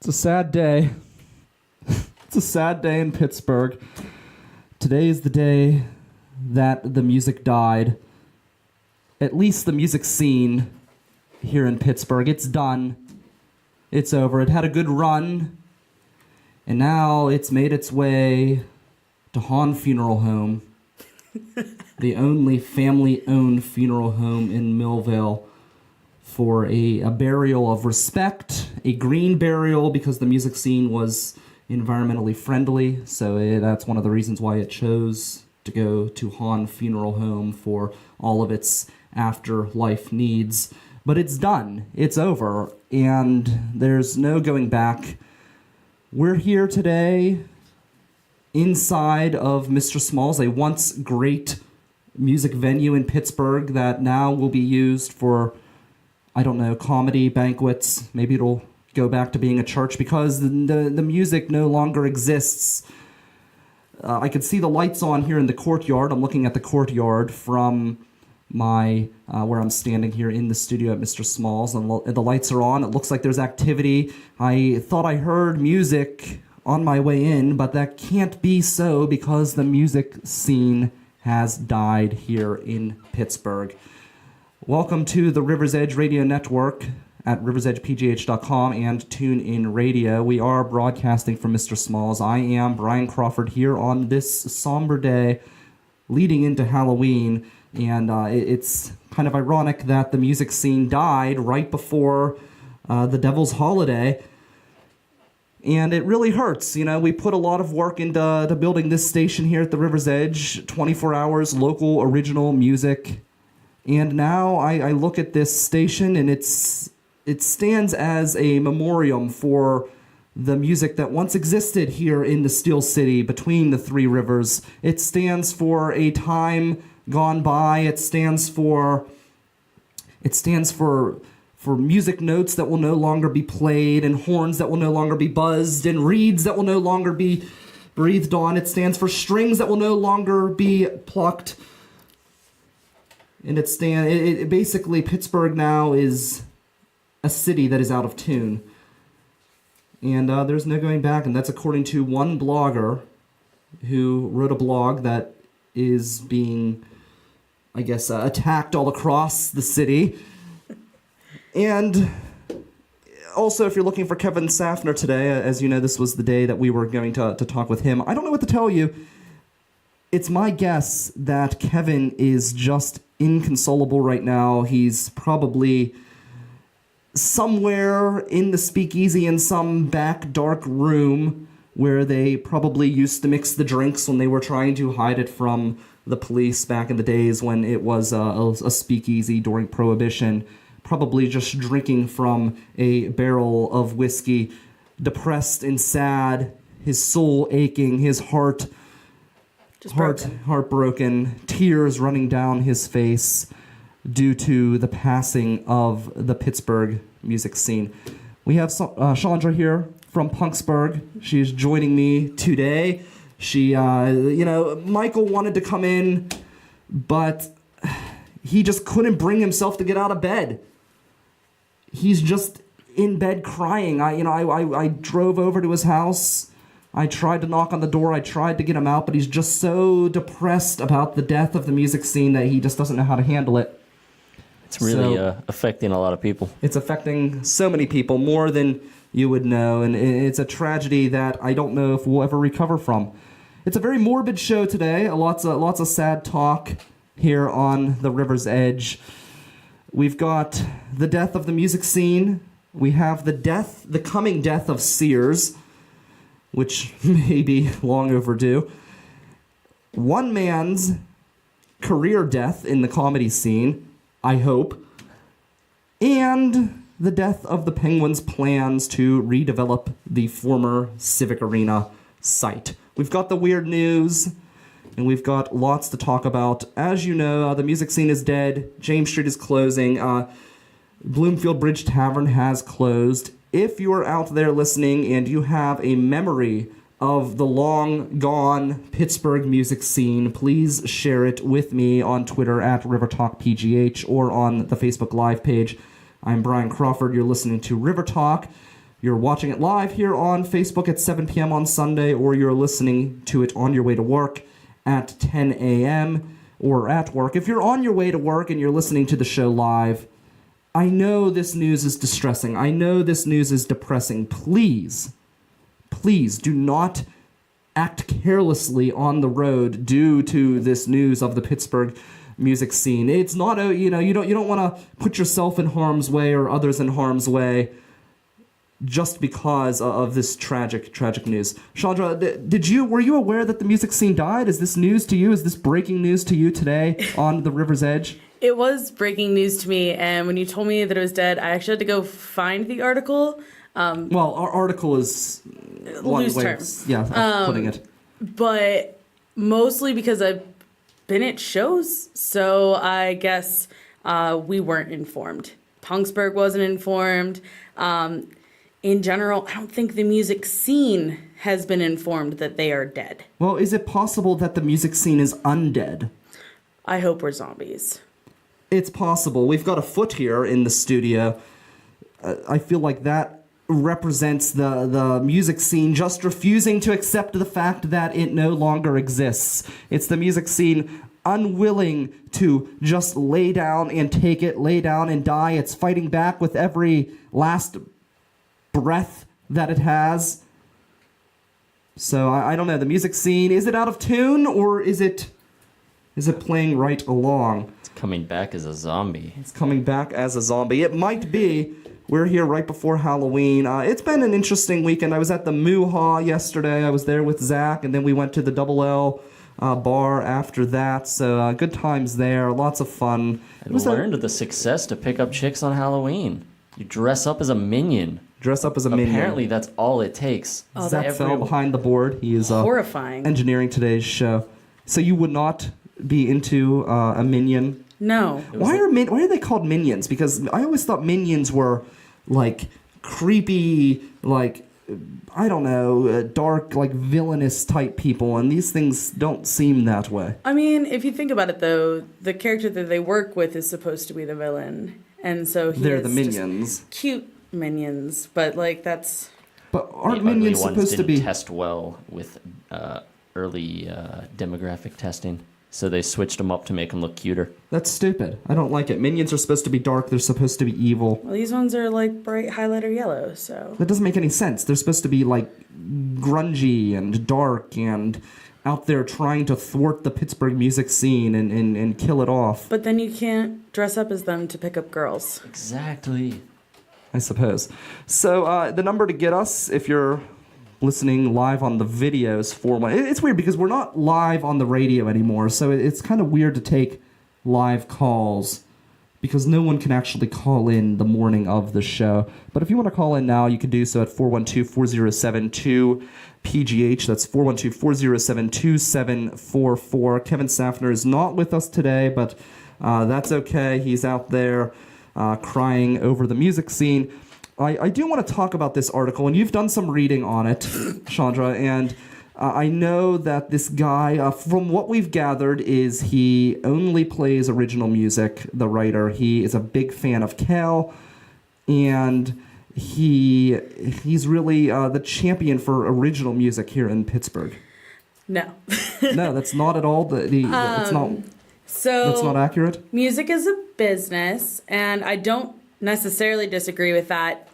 It's a sad day. It's a sad day in Pittsburgh. Today is the day that the music died. At least the music scene here in Pittsburgh. It's done. It's over. It had a good run. And now it's made its way to Hahn Funeral Home. The only family-owned funeral home in Millvale, for a burial of respect, a green burial because the music scene was environmentally friendly, so that's one of the reasons why it chose to go to Hahn Funeral Home for all of its afterlife needs. But it's done. It's over, and there's no going back. We're here today inside of Mr. Small's, a once great music venue in Pittsburgh that now will be used for, I don't know, comedy, banquets. Maybe it'll go back to being a church because the music no longer exists. I can see the lights on here in the courtyard. I'm looking at the courtyard from my where I'm standing here in the studio at Mr. Small's, and the lights are on. It looks like there's activity. I thought I heard music on my way in, but that can't be so because the music scene has died here in Pittsburgh. Welcome to the River's Edge Radio Network at riversedgepgh.com and TuneIn Radio. We are broadcasting from Mr. Small's. I am Brian Crawford here on this somber day leading into Halloween, and it's kind of ironic that the music scene died right before the Devil's Holiday. And it really hurts. You know, we put a lot of work into building this station here at the River's Edge, 24 hours, local, original music. And now I look at this station, and it stands as a memoriam for the music that once existed here in the Steel City between the three rivers. It stands for a time gone by. It stands for music notes that will no longer be played, and horns that will no longer be buzzed, and reeds that will no longer be breathed on. It stands for strings that will no longer be plucked. And basically, Pittsburgh now is a city that is out of tune. And there's no going back, and that's according to one blogger who wrote a blog that is being, I guess, attacked all across the city. And also, if you're looking for Kevin Safner today, as you know, this was the day that we were going to talk with him. I don't know what to tell you. It's my guess that Kevin is just inconsolable right now. He's probably somewhere in the speakeasy in some back dark room where they probably used to mix the drinks when they were trying to hide it from the police back in the days when it was a speakeasy during Prohibition. Probably just drinking from a barrel of whiskey, depressed and sad, his soul aching, his heartbroken, tears running down his face due to the passing of the Pittsburgh music scene. We have Shandra here from Punksburgh. She's joining me today. She, Michael wanted to come in, but he just couldn't bring himself to get out of bed. He's just in bed crying. I drove over to his house. I tried to knock on the door. I tried to get him out, but he's just so depressed about the death of the music scene that he just doesn't know how to handle it. It's really affecting a lot of people. It's affecting so many people, more than you would know, and it's a tragedy that I don't know if we'll ever recover from. It's a very morbid show today. Lots of sad talk here on the River's Edge. We've got the death of the music scene. We have the coming death of Sears, which may be long overdue. One man's career death in the comedy scene, I hope. And the death of the Penguins' plans to redevelop the former Civic Arena site. We've got the weird news, and we've got lots to talk about. As you know, the music scene is dead. James Street is closing. Bloomfield Bridge Tavern has closed. If you are out there listening and you have a memory of the long-gone Pittsburgh music scene, please share it with me on Twitter at RiverTalkPGH or on the Facebook Live page. I'm Brian Crawford. You're listening to River Talk. you're watching it live here on Facebook at 7 p.m. on Sunday, or you're listening to it on your way to work at 10 a.m. or at work. If you're on your way to work and you're listening to the show live, I know this news is distressing. I know this news is depressing. Please do not act carelessly on the road due to this news of the Pittsburgh music scene. It's not you don't want to put yourself in harm's way or others in harm's way just because of this tragic news. Chandra, were you aware that the music scene died? Is this news to you? Is this breaking news to you today on the River's Edge? It was breaking news to me, and when you told me that it was dead, I actually had to go find the article. Well, our article is one loose way terms. of putting it. But mostly because I've been at shows, so I guess we weren't informed. Punksburgh wasn't informed. In general, I don't think the music scene has been informed that they are dead. Well, is it possible that the music scene is undead? I hope we're zombies. It's possible. We've got a foot here in the studio. I feel like that represents the music scene just refusing to accept the fact that it no longer exists. It's the music scene unwilling to just lay down and take it, lay down and die. It's fighting back with every last breath that it has. So I don't know. The music scene, is it out of tune or is it playing right along? It's coming back as a zombie. It's coming back as a zombie. It might be. We're here right before Halloween. It's been an interesting weekend. I was at the Moo-Ha yesterday. I was there with Zach, and then we went to the Double L bar after that. So good times there. Lots of fun. I learned of the success to pick up chicks on Halloween. You dress up as a minion. Dress up as a minion. Apparently, that's all it takes. Zach fell behind the board. He is horrifying. Engineering today's show. So you would not be into a minion? No. Why are they called minions? Because I always thought minions were like creepy, like I don't know, dark, like villainous type people, and these things don't seem that way. I mean, if you think about it, though, the character that they work with is supposed to be the villain, and so they're the minions, cute minions, but like that's. But aren't minions supposed to be test well with early demographic testing? So they switched them up to make them look cuter. That's stupid. I don't like it. Minions are supposed to be dark. They're supposed to be evil. Well, these ones are like bright highlighter yellow, so... That doesn't make any sense. They're supposed to be like grungy and dark and out there trying to thwart the Pittsburgh music scene and kill it off. But then you can't dress up as them to pick up girls. Exactly. I suppose. So the number to get us, if you're listening live on the videos, it's weird because we're not live on the radio anymore, so it's kind of weird to take live calls because no one can actually call in the morning of the show. But if you want to call in now, you can do so at 412-4072-PGH. That's 412-407-2744. Kevin Safner is not with us today, but that's okay. He's out there crying over the music scene. I do want to talk about this article, and you've done some reading on it, Chandra, and I know that this guy, from what we've gathered, is he only plays original music, the writer. He is a big fan of Kale, and he's really the champion for original music here in Pittsburgh. No. No, that's not at all. It's not. So that's not accurate. Music is a business, and I don't necessarily disagree with that.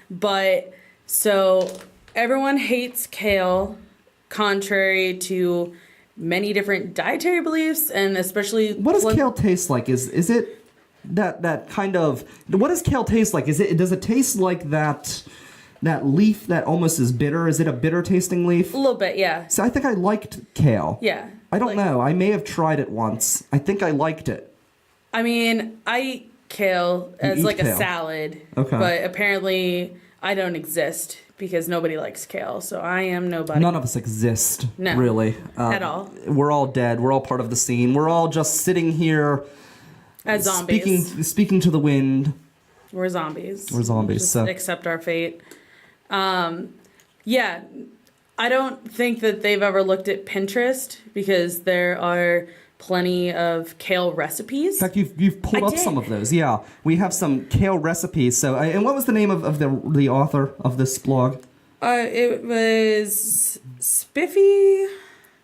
But so everyone hates kale, contrary to many different dietary beliefs, and especially what does kale taste like? Is it that kind of what does kale taste like? Does it taste like that leaf that almost is bitter? Is it a bitter tasting leaf? A little bit, yeah. So I think I liked kale. Yeah. I don't know. I may have tried it once. I think I liked it. I mean, I eat kale as like a salad. Okay. But apparently I don't exist because nobody likes kale. So I am nobody. None of us exist, really. At all. We're all dead. We're all part of the scene. We're all just sitting here as zombies. Speaking to the wind. We're zombies. We're zombies. Just so accept our fate. Yeah. I don't think that they've ever looked at Pinterest because there are plenty of kale recipes. In fact, you've pulled I up did. some of those. Yeah, we have some kale recipes. So, and what was the name of the author of this blog? It was Spiffy.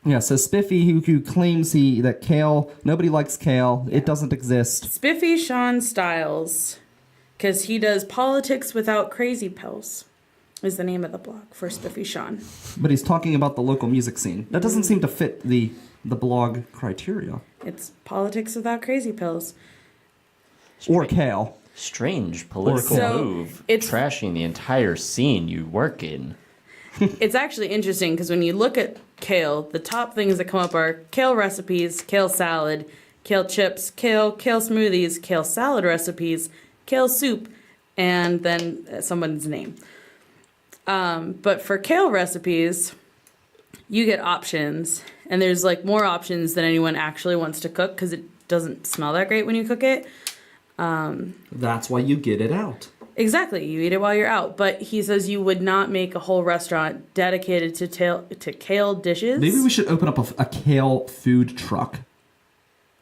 Yeah, so Spiffy, who claims that kale, nobody likes kale. It doesn't exist. Spiffy Sean Styles, because he does politics without crazy pills, is the name of the blog for Spiffy Sean. But he's talking about the local music scene. That doesn't seem to fit the blog criteria. It's politics without crazy pills. Or kale. Strange political So, move. it's- Trashing the entire scene you work in. It's actually interesting because when you look at kale, the top things that come up are kale recipes, kale salad, kale chips, kale smoothies, kale salad recipes, kale soup, and then someone's name. But for kale recipes, you get options, and there's like more options than anyone actually wants to cook because it doesn't smell that great when you cook it. That's why you get it out. Exactly, you eat it while you're out. But he says you would not make a whole restaurant dedicated to kale dishes. Maybe we should open up a kale food truck.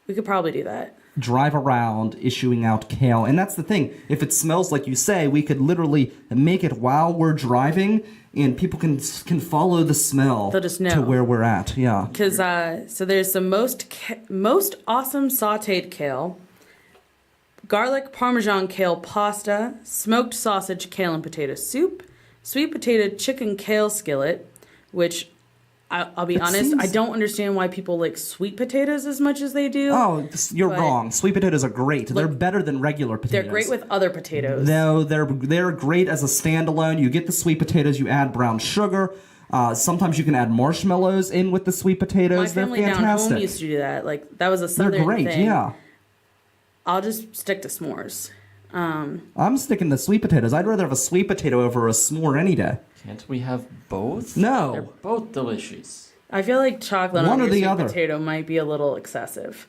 We could probably do that. Drive around issuing out kale. And that's the thing. If it smells like you say, we could literally make it while we're driving, and people can follow the smell They'll just know. to where we're at. Yeah. Because so there's some most awesome sautéed kale, garlic parmesan kale pasta, smoked sausage kale and potato soup, sweet potato chicken kale skillet, which I'll be honest, I don't understand why people like sweet potatoes as much as they do. Oh, you're But- wrong. Sweet potatoes are great. They're better than regular potatoes. They're great with other potatoes. No, they're great as a standalone. You get the sweet potatoes, you add brown sugar. Sometimes you can add marshmallows in with the sweet potatoes. My They're family down fantastic. home used to do that. Like that was a They're southern great, thing. yeah. I'll just stick to s'mores. I'm sticking to sweet potatoes. I'd rather have a sweet potato over a s'more any day. Can't we have both? No. They're both delicious. I feel like chocolate One on or your the sweet other. potato might be a little excessive.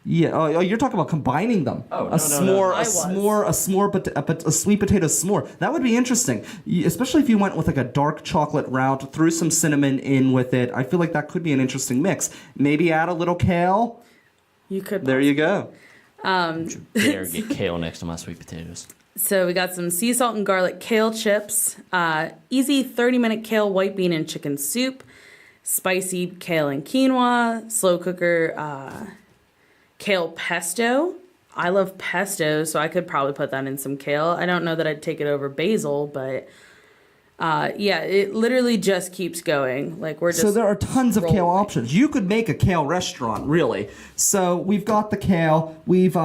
Yeah, oh, you're talking about combining them. Oh, a no, s'more, no. a s'more, but a sweet potato s'more. That would be interesting, especially if you went with like a dark chocolate route, threw some cinnamon in with it. I feel like that could be an interesting mix. Maybe add a little kale. You could. There you go. Don't you dare get kale next to my sweet potatoes. So we got some sea salt and garlic kale chips, easy 30-minute kale white bean and chicken soup, spicy kale and quinoa, slow cooker kale pesto. I love pesto, so I could probably put that in some kale. I don't know that I'd take it over basil, but yeah, it literally just keeps going. Like we're just So there are tons of kale rolling. options. You could make a kale restaurant, really. So we've got the kale. We've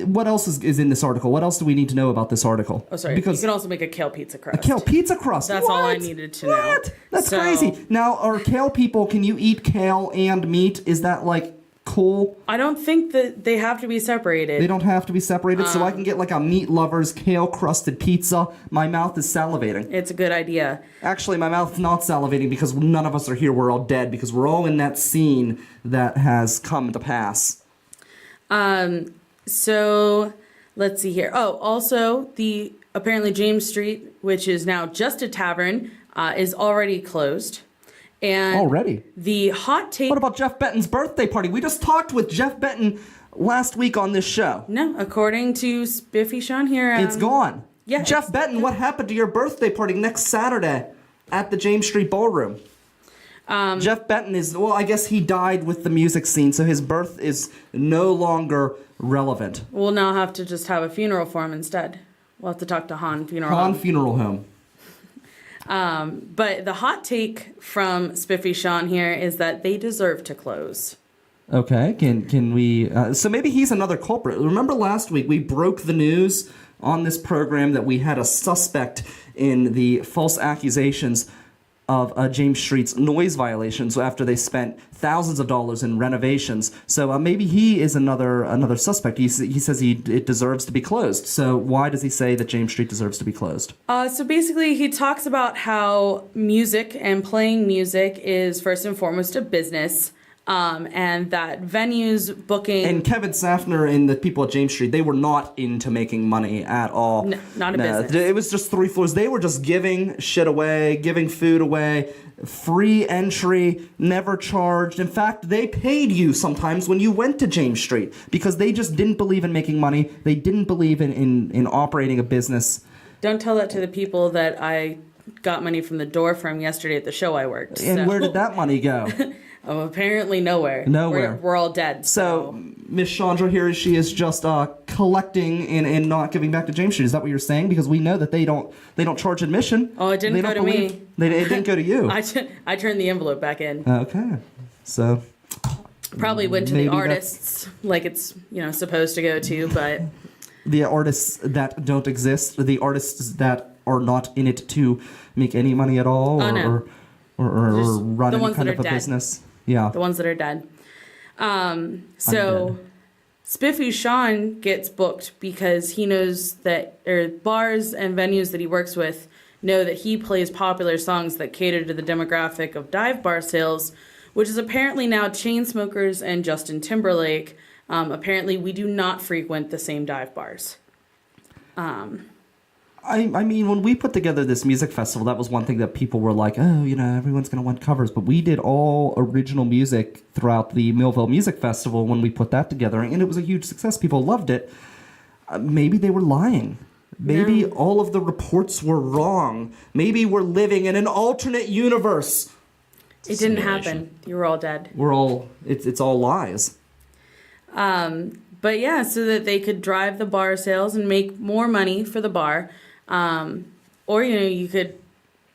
what else is in this article? What else do we need to know about this article? Oh, sorry. Because you can also make a kale pizza crust. kale pizza crust. That's all I What? needed to know. What? That's So- crazy. Now, are kale people? Can you eat kale and meat? Is that like cool? I don't think that they have to be separated. They don't have to be separated, so I can get like a meat lover's kale crusted pizza. My mouth is salivating. It's a good idea. Actually, my mouth's not salivating because none of us are here. We're all dead because we're all in that scene that has come to pass. So let's see here. Oh, also the apparently James Street, which is now just a tavern, is already closed. And Already? the hot take. What about Jeff Benton's birthday party? We just talked with Jeff Benton last week on this show. No, according to Spiffy Sean here, It's gone. yeah, Jeff it's- Benton, what happened to your birthday party next Saturday at the James Street Ballroom? Jeff Benton is, well, I guess he died with the music scene, so his birth is no longer relevant. we'll now have to just have a funeral for him instead. We'll have to talk to Han Funeral Han Home. Funeral Home. But the hot take from Spiffy Sean here is that they deserve to close. Okay, can we? So maybe he's another culprit. Remember last week we broke the news on this program that we had a suspect in the false accusations of James Street's noise violations after they spent thousands of dollars in renovations. So maybe he is another suspect. He says it deserves to be closed. So why does he say that James Street deserves to be closed? So basically, he talks about how music and playing music is first and foremost a business. and that venues booking. And Kevin Safner and the people at James Street, they were not into making money at all. No, not a business. It was just 3 floors. They were just giving shit away, giving food away, free entry, never charged. In fact, they paid you sometimes when you went to James Street because they just didn't believe in making money. They didn't believe in operating a business. Don't tell that to the people that I got money from the door from yesterday at the show I worked. And where did that money go? Oh, apparently nowhere. Nowhere. We're all dead. So Miss Chandra here, she is just collecting and not giving back to James Street. Is that what you're saying? Because we know that they don't charge admission. Oh, it didn't go to me. It didn't go to you. I turned the envelope back in. Okay, so probably went to maybe the artists like it's supposed to go to, but the artists that don't exist, the artists that are not in it to make any money at all, or run any kind of a business. Yeah, the ones that are dead. So Spiffy Sean gets booked because he knows that, or bars and venues that he works with know that he plays popular songs that cater to the demographic of dive bar sales, which is apparently now Chainsmokers and Justin Timberlake. Apparently, we do not frequent the same dive bars. I mean, when we put together this music festival, that was one thing that people were like, oh, everyone's going to want covers. But we did all original music throughout the Millville Music Festival when we put that together, and it was a huge success. People loved it. Maybe they were lying. Maybe all of the reports were wrong. Maybe we're living in an alternate universe. It didn't happen. You were all dead. It's all lies. But yeah, so that they could drive the bar sales and make more money for the bar. Or, you could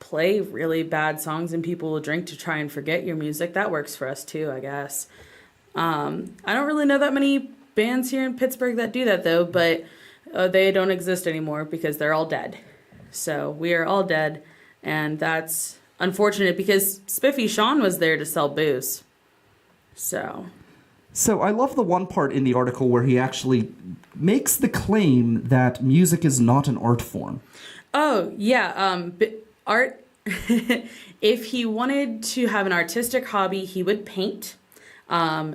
play really bad songs and people will drink to try and forget your music. That works for us too, I guess. I don't really know that many bands here in Pittsburgh that do that though, but they don't exist anymore because they're all dead. So we are all dead, and that's unfortunate because Spiffy Sean was there to sell booze. So I love the one part in the article where he actually makes the claim that music is not an art form. Oh, yeah. Art, if he wanted to have an artistic hobby, he would paint.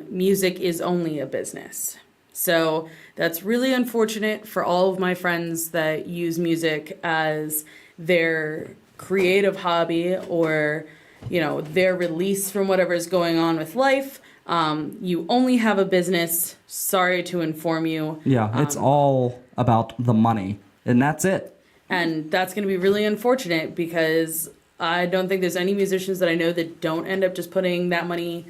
Music is only a business. So that's really unfortunate for all of my friends that use music as their creative hobby or, their release from whatever is going on with life. You only have a business. Sorry to inform you. Yeah, it's all about the money, and that's it. And that's going to be really unfortunate because I don't think there's any musicians that I know that don't end up just putting that money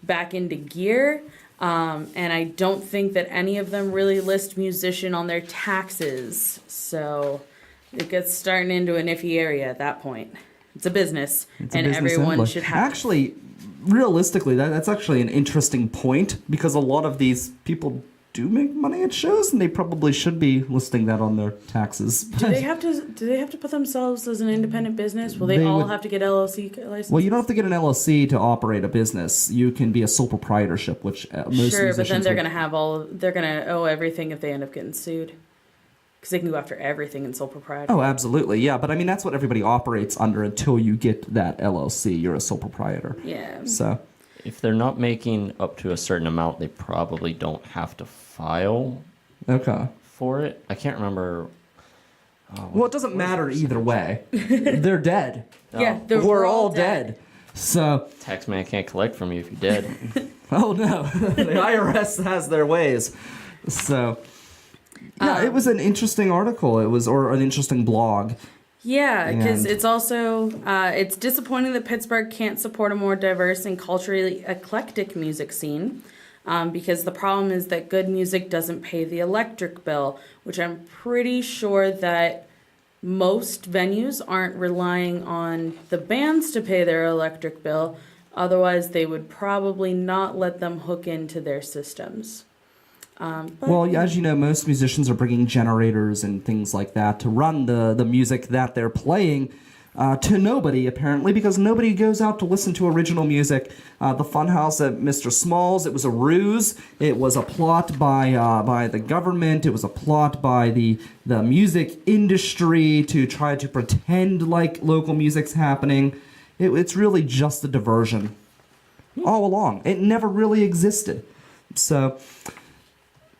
back into gear. And I don't think that any of them really list musician on their taxes. So it gets starting into an iffy area at that point. It's a business, everyone should have. Actually, realistically, that's actually an interesting point because a lot of these people do make money at shows, and they probably should be listing that on their taxes. Do they have to put themselves as an independent business? Will they all have to get LLC license? Well, you don't have to get an LLC to operate a business. You can be a sole proprietorship, which most musicians but then they're gonna owe everything if they end up getting sued. Because they can go after everything in sole proprietor. Oh, absolutely, yeah. But I mean, that's what everybody operates under until you get that LLC. You're a sole proprietor. Yeah. So, if they're not making up to a certain amount, they probably don't have to file for it. I can't remember. Well, it doesn't matter either way. They're dead. Yeah, we're all dead. So taxman can't collect from you if you're dead. Oh no, the IRS has their ways. So. Yeah, it was an interesting article. Or an interesting blog. Yeah, because it's also, it's disappointing that Pittsburgh can't support a more diverse and culturally eclectic music scene, because the problem is that good music doesn't pay the electric bill, which I'm pretty sure that most venues aren't relying on the bands to pay their electric bill. Otherwise, they would probably not let them hook into their systems. Well, as you know, most musicians are bringing generators and things like that to run the music that they're playing to nobody, apparently, because nobody goes out to listen to original music. The Funhouse at Mr. Small's, it was a ruse. It was a plot by the government. It was a plot by the music industry to try to pretend like local music's happening. It's really just a diversion. all along. It never really existed. So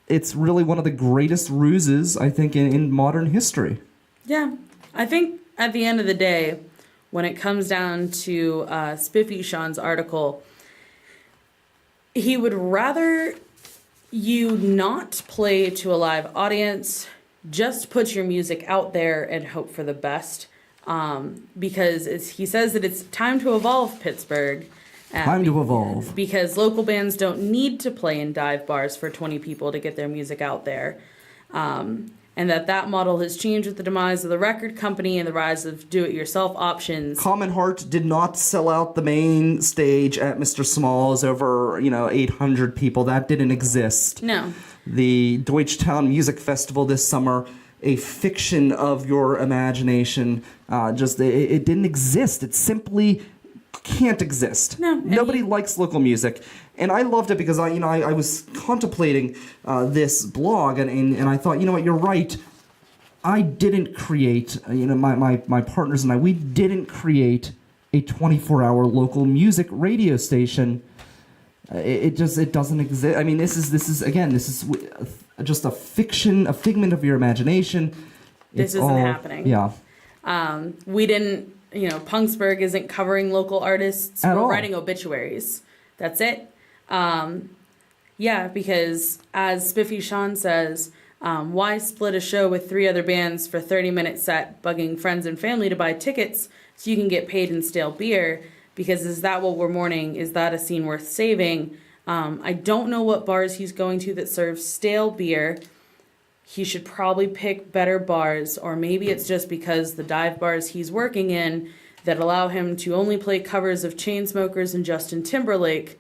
it's really one of the greatest ruses, I think, in modern history. Yeah. I think at the end of the day, when it comes down to Spiffy Sean's article, he would rather you not play to a live audience, just put your music out there and hope for the best. Because he says that it's time to evolve Pittsburgh. Time to evolve. Because local bands don't need to play in dive bars for 20 people to get their music out there. And that model has changed with the demise of the record company and the rise of do-it-yourself options. Common Heart did not sell out the main stage at Mr. Small's over, 800 people. That didn't exist. No. The Deutschtown Music Festival this summer, a fiction of your imagination, it didn't exist. It simply can't exist. No. Nobody likes local music. And I loved it because I was contemplating this blog and I thought, you know what, you're right. I didn't create, my partners and I, we didn't create a 24-hour local music radio station. It doesn't exist. I mean, this is just a fiction, a figment of your imagination. This isn't happening. Yeah. We didn't, Punksburgh isn't covering local artists. At We're all. writing obituaries. That's it. Yeah, because as Spiffy Sean says, why split a show with 3 other bands for 30-minute set, bugging friends and family to buy tickets so you can get paid in stale beer? Because is that what we're mourning? Is that a scene worth saving? I don't know what bars he's going to that serve stale beer. He should probably pick better bars, or maybe it's just because the dive bars he's working in that allow him to only play covers of Chainsmokers and Justin Timberlake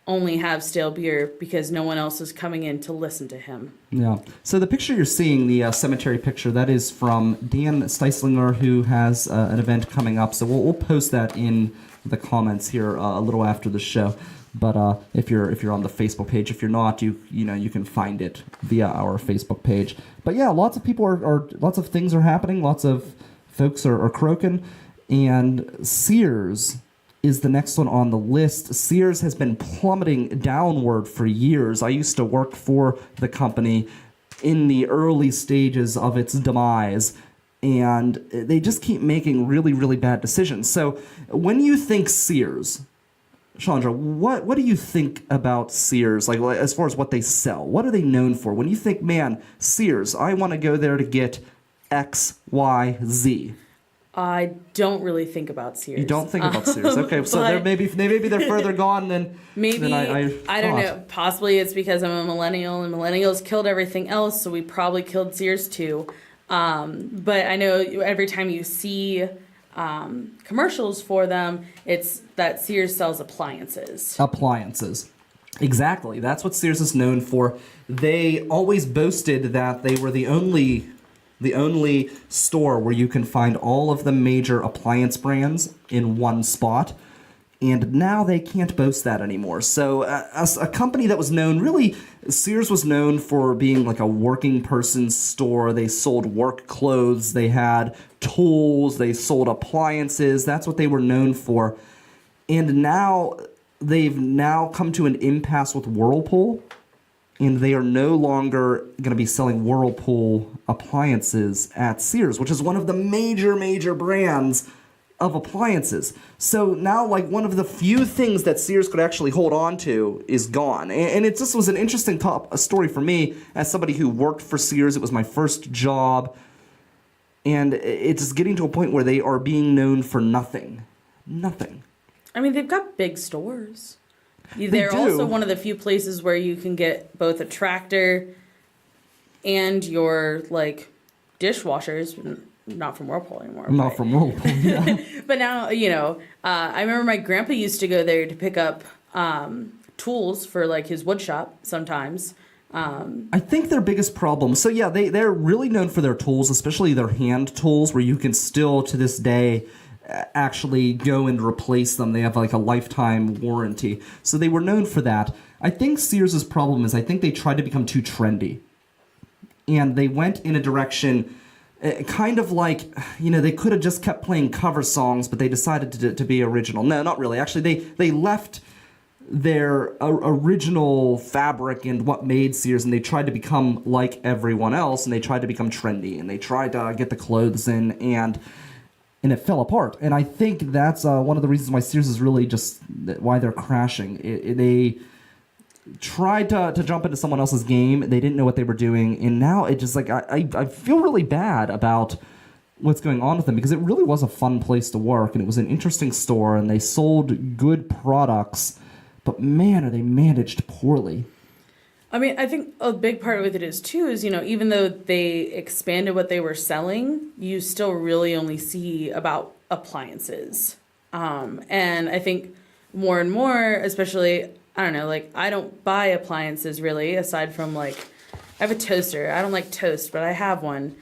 only have stale beer because no one else is coming in to listen to him. Yeah. So the picture you're seeing, the cemetery picture, that is from Dan Steislinger, who has an event coming up. So we'll post that in the comments here a little after the show. But if you're on the Facebook page, if you're not, you can find it via our Facebook page. But yeah, lots of people are lots of things are happening. Lots of folks are croaking, and Sears is the next one on the list. Sears has been plummeting downward for years. I used to work for the company in the early stages of its demise, and they just keep making really, really bad decisions. So when you think Sears, Chandra, what do you think about Sears, like as far as what they sell? What are they known for? When you think, man, Sears, I want to go there to get X, Y, Z. I don't really think about Sears. You don't think about Sears. Okay, so maybe they're further gone than I don't know. Possibly it's because I'm a millennial and millennials killed everything else, so we probably killed Sears too. But I know every time you see commercials for them, it's that Sears sells appliances. Appliances. Exactly. That's what Sears is known for. They always boasted that they were the only store where you can find all of the major appliance brands in one spot. And now they can't boast that anymore. So as a company that was known, really, Sears was known for being like a working person's store. They sold work clothes, they had tools, they sold appliances. That's what they were known for. And now they've come to an impasse with Whirlpool. And they are no longer going to be selling Whirlpool appliances at Sears, which is one of the major brands of appliances. So now, like, one of the few things that Sears could actually hold on to is gone. And it just was an interesting story for me as somebody who worked for Sears. It was my first job. And it's getting to a point where they are being known for nothing. Nothing. I mean, they've got big stores. They're also one of the few places where you can get both a tractor and your, like, dishwashers. Not from Whirlpool anymore. Not from Whirlpool, yeah. But now, I remember my grandpa used to go there to pick up tools for, like, his wood shop sometimes. I think their biggest problem, so yeah, they're really known for their tools, especially their hand tools, where you can still, to this day, actually go and replace them. They have like a lifetime warranty. So they were known for that. I think Sears' problem is I think they tried to become too trendy. And they went in a direction kind of like, they could have just kept playing cover songs, but they decided to be original. No, not really. Actually, they left their original fabric and what made Sears, and they tried to become like everyone else, and they tried to become trendy, and they tried to get the clothes in, and it fell apart. And I think that's one of the reasons why Sears is really just why they're crashing. They tried to jump into someone else's game. They didn't know what they were doing, and now it just like I feel really bad about what's going on with them, because it really was a fun place to work, and it was an interesting store, and they sold good products, but man, are they managed poorly. I mean, I think a big part of it is, too, is, even though they expanded what they were selling, you still really only see about appliances. And I think more and more, especially, I don't know, like, I don't buy appliances, really, aside from, like, I have a toaster. I don't like toast, but I have one.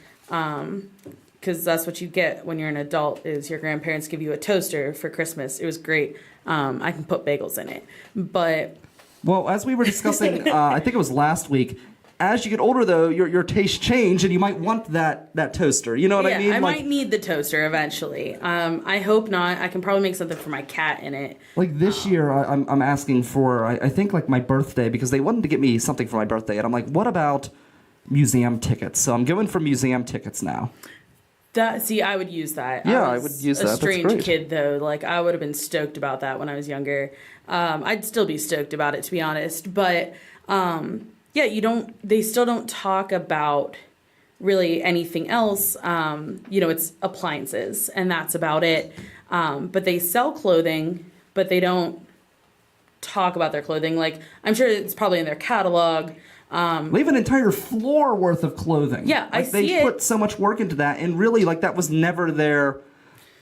Because that's what you get when you're an adult, is your grandparents give you a toaster for Christmas. It was great. I can put bagels in it. But... Well, as we were discussing, I think it was last week, as you get older, though, your tastes change, and you might want that toaster. You know what I mean? I might need the toaster eventually. I hope not. I can probably make something for my cat in it. Like this year, I'm asking for, I think, like my birthday, because they wanted to get me something for my birthday, and I'm like, what about museum tickets? So I'm going for museum tickets now. I would use that. Yeah, I would use that. A strange kid, though. Like, I would have been stoked about that when I was younger. I'd still be stoked about it, to be honest. But, they still don't talk about really anything else. It's appliances, and that's about it. But they sell clothing, but they don't talk about their clothing. Like, I'm sure it's probably in their catalog. They have an entire floor worth of clothing. Yeah, I see it. They put so much work into that, and really, like, that was never their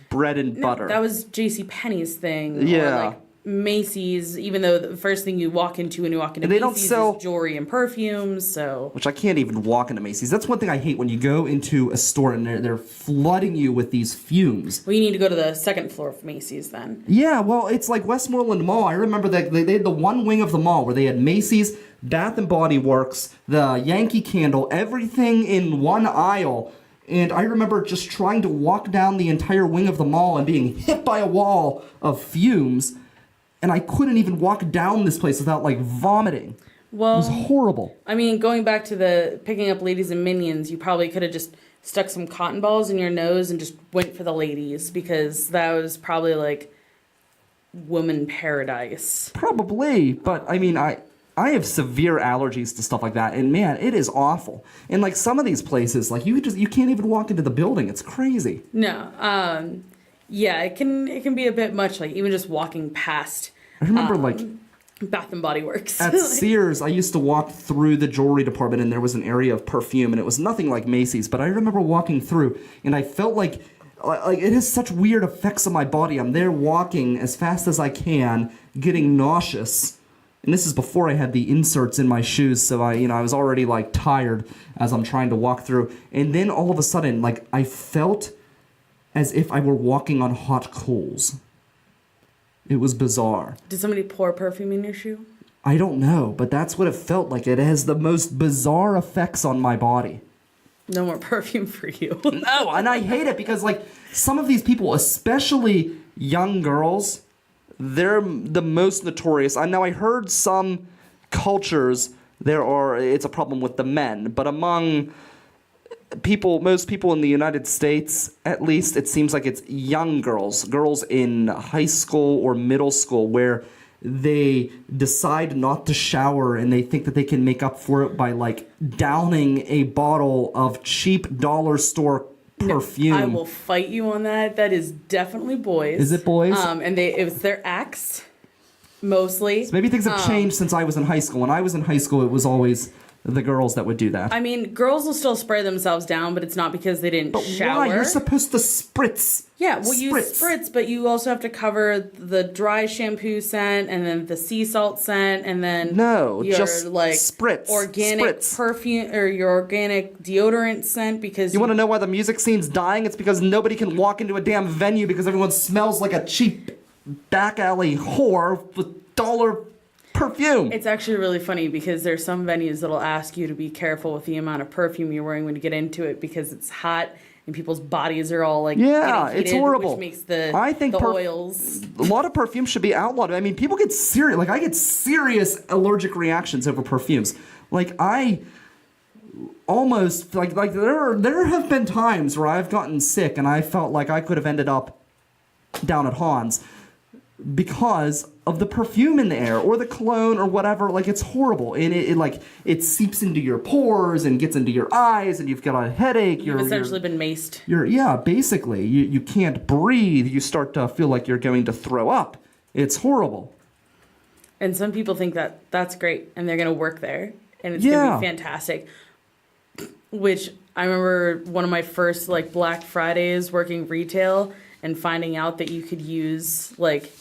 bread and butter. That was JCPenney's thing. Yeah. Or, like, Macy's, even though the first thing you walk into when you walk into Macy's is jewelry and perfumes, so... Which I can't even walk into Macy's. That's one thing I hate, when you go into a store and they're flooding you with these fumes. Well, you need to go to the second floor of Macy's, then. Yeah, well, it's like Westmoreland Mall. I remember that they had the one wing of the mall where they had Macy's, Bath & Body Works, the Yankee Candle, everything in one aisle. And I remember just trying to walk down the entire wing of the mall and being hit by a wall of fumes. And I couldn't even walk down this place without, like, vomiting. Well, it was horrible. I mean, going back to the picking up ladies and minions, you probably could have just stuck some cotton balls in your nose and just went for the ladies, because that was probably, like, woman paradise. Probably, but, I mean, I have severe allergies to stuff like that, and, man, it is awful. And, like, some of these places, like, you can't even walk into the building. It's crazy. No, yeah, it can be a bit much, like, even just walking past. I remember, like... Bath and Body Works. At Sears, I used to walk through the jewelry department, and there was an area of perfume, and it was nothing like Macy's, but I remember walking through, and I felt like it has such weird effects on my body. I'm there walking as fast as I can, getting nauseous, and this is before I had the inserts in my shoes, so I was already, like, tired as I'm trying to walk through, and then all of a sudden, like, I felt as if I were walking on hot coals. It was bizarre. Did somebody pour perfume in your shoe? I don't know, but that's what it felt like. It has the most bizarre effects on my body. No more perfume for you. No, and I hate it because, like, some of these people, especially young girls, they're the most notorious. I heard some cultures it's a problem with the men, but among most people in the United States, at least, it seems like it's young girls in high school or middle school, where they decide not to shower and they think that they can make up for it by, like, downing a bottle of cheap dollar store perfume. I will fight you on that. That is definitely boys. Is it boys? And it was their ex, mostly. So maybe things have changed since I was in high school. When I was in high school, it was always the girls that would do that. I mean, girls will still spray themselves down, but it's not because they didn't shower. Why? You're supposed to spritz. Yeah, well, you spritz, but you also have to cover the dry shampoo scent, and then the sea salt scent, and then just like spritz. Organic perfume or your organic deodorant scent, because you want to know why the music scene's dying? It's because nobody can walk into a damn venue because everyone smells like a cheap back alley whore with dollar perfume. It's actually really funny because there's some venues that'll ask you to be careful with the amount of perfume you're wearing when you get into it because it's hot and people's bodies are all like Yeah, getting it's heated, horrible. which makes the oils. A lot of perfumes should be outlawed. I mean, people get serious. Like, I get serious allergic reactions over perfumes. Like, I almost like there have been times where I've gotten sick and I felt like I could have ended up down at Hans because of the perfume in the air or the cologne or whatever. Like, it's horrible, and it seeps into your pores and gets into your eyes, and you've got a headache. You've essentially been maced. Basically you can't breathe. You start to feel like you're going to throw up. It's horrible. And some people think that that's great, and they're going to work there, and it's going to be fantastic. Which I remember one of my first like Black Fridays working retail and finding out that you could use like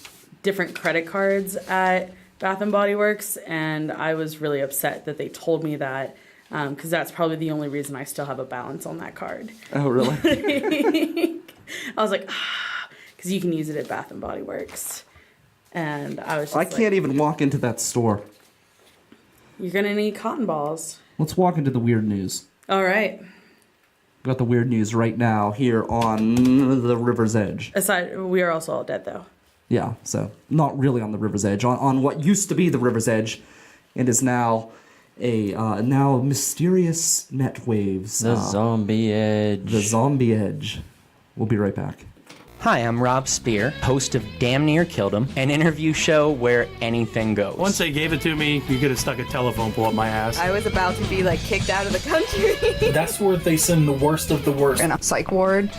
different credit cards at Bath and Body Works, and I was really upset that they told me that, because that's probably the only reason I still have a balance on that card. Oh, really? I was like, because you can use it at Bath and Body Works, and I was just I can't even walk into that store. You're gonna need cotton balls. Let's walk into the weird news. All right. We got the weird news right now here on the River's Edge. We are also all dead, though. Yeah, so not really on the River's Edge. On what used to be the River's Edge, and is now now mysterious net waves. The Zombie Edge. The Zombie Edge. We'll be right back. Hi, I'm Rob Spear, host of Damn Near Killed 'Em, an interview show where anything goes. Once they gave it to me, you could have stuck a telephone pole up my ass. I was about to be, like, kicked out of the country. That's where they send the worst of the worst. In a psych ward.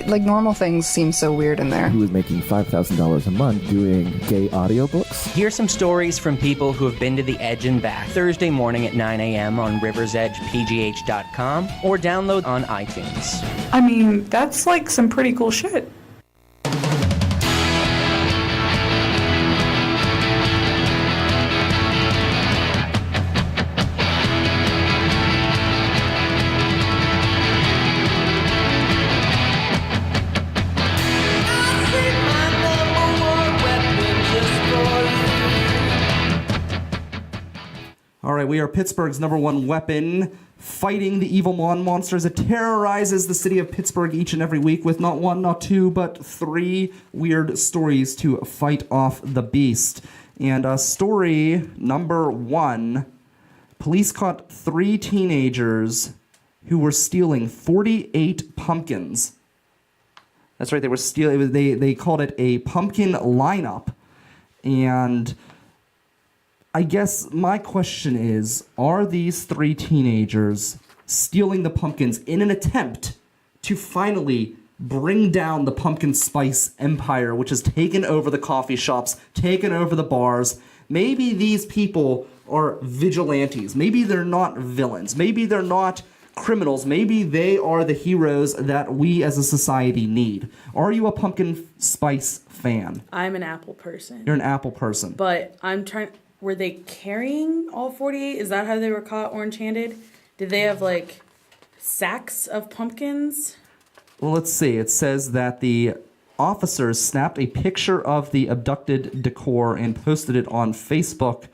Like, normal things seem so weird in there. Who was making $5,000 a month doing gay audiobooks. Hear some stories from people who have been to the Edge and back. Thursday morning at 9 a.m. on riversedgepgh.com or download on iTunes. I mean, that's like some pretty cool shit. All right, we are Pittsburgh's #1 weapon, fighting the evil monsters that terrorizes the city of Pittsburgh each and every week with not one, not two, but 3 weird stories to fight off the beast. And story number 1, police caught 3 teenagers who were stealing 48 pumpkins. That's right, they were stealing. They called it a pumpkin lineup, and I guess my question is, are these 3 teenagers stealing the pumpkins in an attempt to finally bring down the pumpkin spice empire, which has taken over the coffee shops, taken over the bars? Maybe these people are vigilantes. Maybe they're not villains. Maybe they're not criminals. Maybe they are the heroes that we as a society need. Are you a pumpkin spice fan? I'm an apple person. You're an apple person. But I'm trying... Were they carrying all 48? Is that how they were caught orange-handed? Did they have, like, sacks of pumpkins? Well, let's see. It says that the officers snapped a picture of the abducted decor and posted it on Facebook.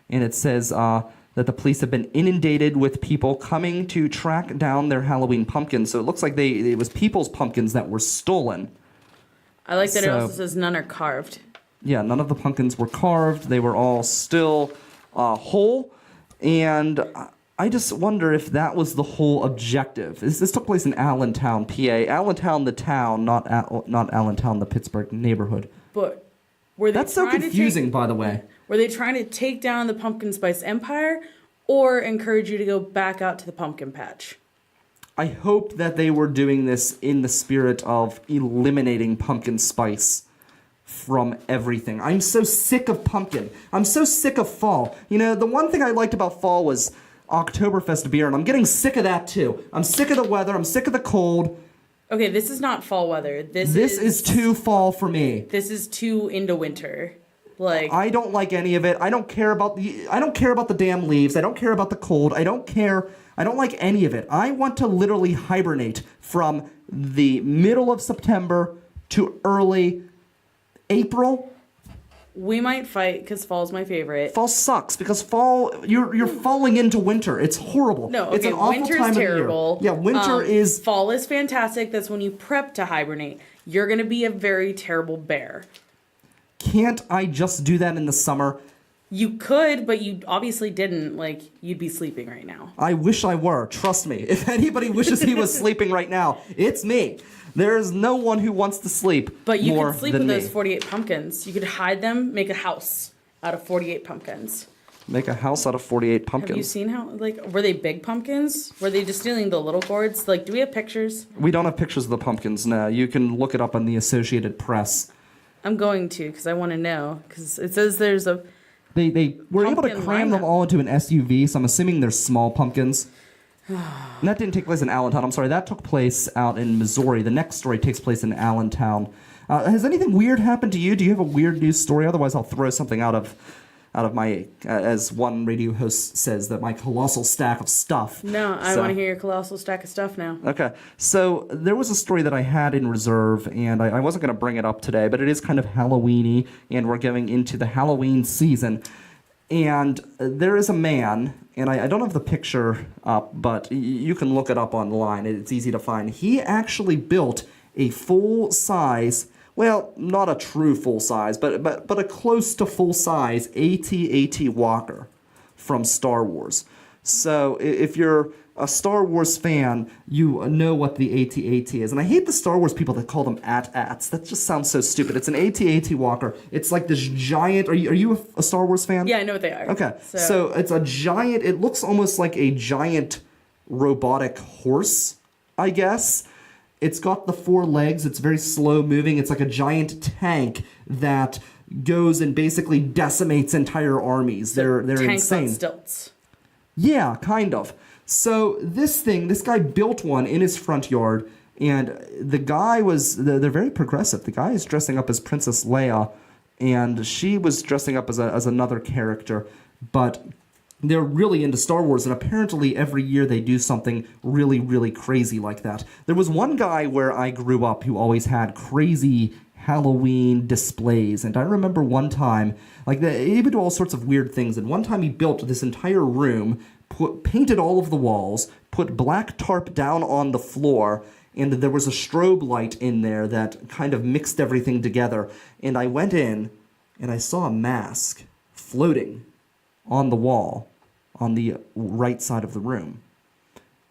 And it says that the police have been inundated with people coming to track down their Halloween pumpkins. So it looks like it was people's pumpkins that were stolen. I like that it also says none are carved. Yeah, none of the pumpkins were carved. They were all still whole. And I just wonder if that was the whole objective. This took place in Allentown, PA. Allentown, the town, not Allentown, the Pittsburgh neighborhood. But were they That's so confusing, by the way. Were they trying to take down the pumpkin spice empire or encourage you to go back out to the pumpkin patch? I hope that they were doing this in the spirit of eliminating pumpkin spice from everything. I'm so sick of pumpkin. I'm so sick of fall. You know, the one thing I liked about fall was Oktoberfest beer, and I'm getting sick of that too. I'm sick of the weather. I'm sick of the cold. Okay, this is not fall weather. This is too fall for me. This is too into winter. Like, I don't like any of it. I don't care about the damn leaves. I don't care about the cold. I don't like any of it. I want to literally hibernate from the middle of September to early April, we might fight because fall's my favorite. Fall sucks because fall you're falling into winter. It's horrible. No, okay, it's an awful winter's time terrible. Of year. Yeah, winter is. Fall is fantastic. That's when you prep to hibernate. You're gonna be a very terrible bear. Can't I just do that in the summer? You could, but you obviously didn't. Like, you'd be sleeping right now. I wish I were. Trust me. If anybody wishes he was sleeping right now, it's me. There is no one who wants to sleep. But you more could sleep than with me. those 48 pumpkins. You could hide them, make a house out of 48 pumpkins. Make a house out of 48 pumpkins. Have you seen how, like, were they big pumpkins? Were they just stealing the little gourds? Like, do we have pictures? We don't have pictures of the pumpkins now. You can look it up on the Associated Press. I'm going to, because I want to know. Because it says there's a... They were able to pumpkin cram them lineup. all into an SUV, so I'm assuming they're small pumpkins. And that didn't take place in Allentown. I'm sorry, that took place out in Missouri. The next story takes place in Allentown. Has anything weird happened to you? Do you have a weird news story? Otherwise, I'll throw something out of my, as one radio host says, that my colossal stack of stuff. No, I want to hear your colossal stack of stuff now. Okay, so there was a story that I had in reserve, and I wasn't going to bring it up today, but it is kind of Halloween-y, and we're going into the Halloween season. And there is a man, and I don't have the picture up, but you can look it up online. It's easy to find. He actually built a full-size, well, not a true full-size, but a close to full-size AT-AT walker from Star Wars. So if you're a Star Wars fan, you know what the AT-AT is. And I hate the Star Wars people that call them AT-ATs. That just sounds so stupid. It's an AT-AT walker. It's like this giant... Are you a Star Wars fan? Yeah, I know what they are. Okay, so it's a giant... It looks almost like a giant robotic horse, I guess. It's got the 4 legs. It's very slow moving. It's like a giant tank that goes and basically decimates entire armies. They're tanks insane. on stilts. Yeah, kind of. So this guy built one in his front yard, and the guy they're very progressive. The guy is dressing up as Princess Leia, and she was dressing up as another character, but they're really into Star Wars, and apparently every year they do something really, really crazy like that. There was one guy where I grew up who always had crazy Halloween displays, and I remember one time, he would do all sorts of weird things, and one time he built this entire room, painted all of the walls, put black tarp down on the floor, and there was a strobe light in there that kind of mixed everything together, and I went in, and I saw a mask floating on the wall on the right side of the room.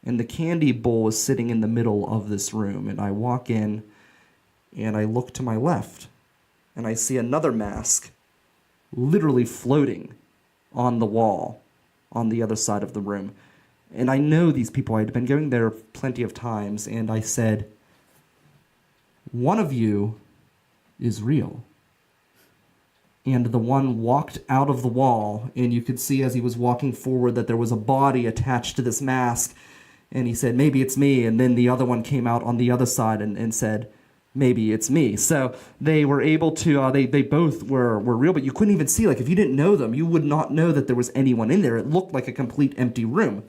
And the candy bowl was sitting in the middle of this room, and I walk in, and I look to my left, and I see another mask literally floating on the wall on the other side of the room. And I know these people. I'd been going there plenty of times, and I said, one of you is real. And the one walked out of the wall, and you could see as he was walking forward that there was a body attached to this mask, and he said, maybe it's me. And then the other one came out on the other side and said, maybe it's me. So they were able to, they both were real, but you couldn't even see, if you didn't know them, you would not know that there was anyone in there. It looked like a complete empty room.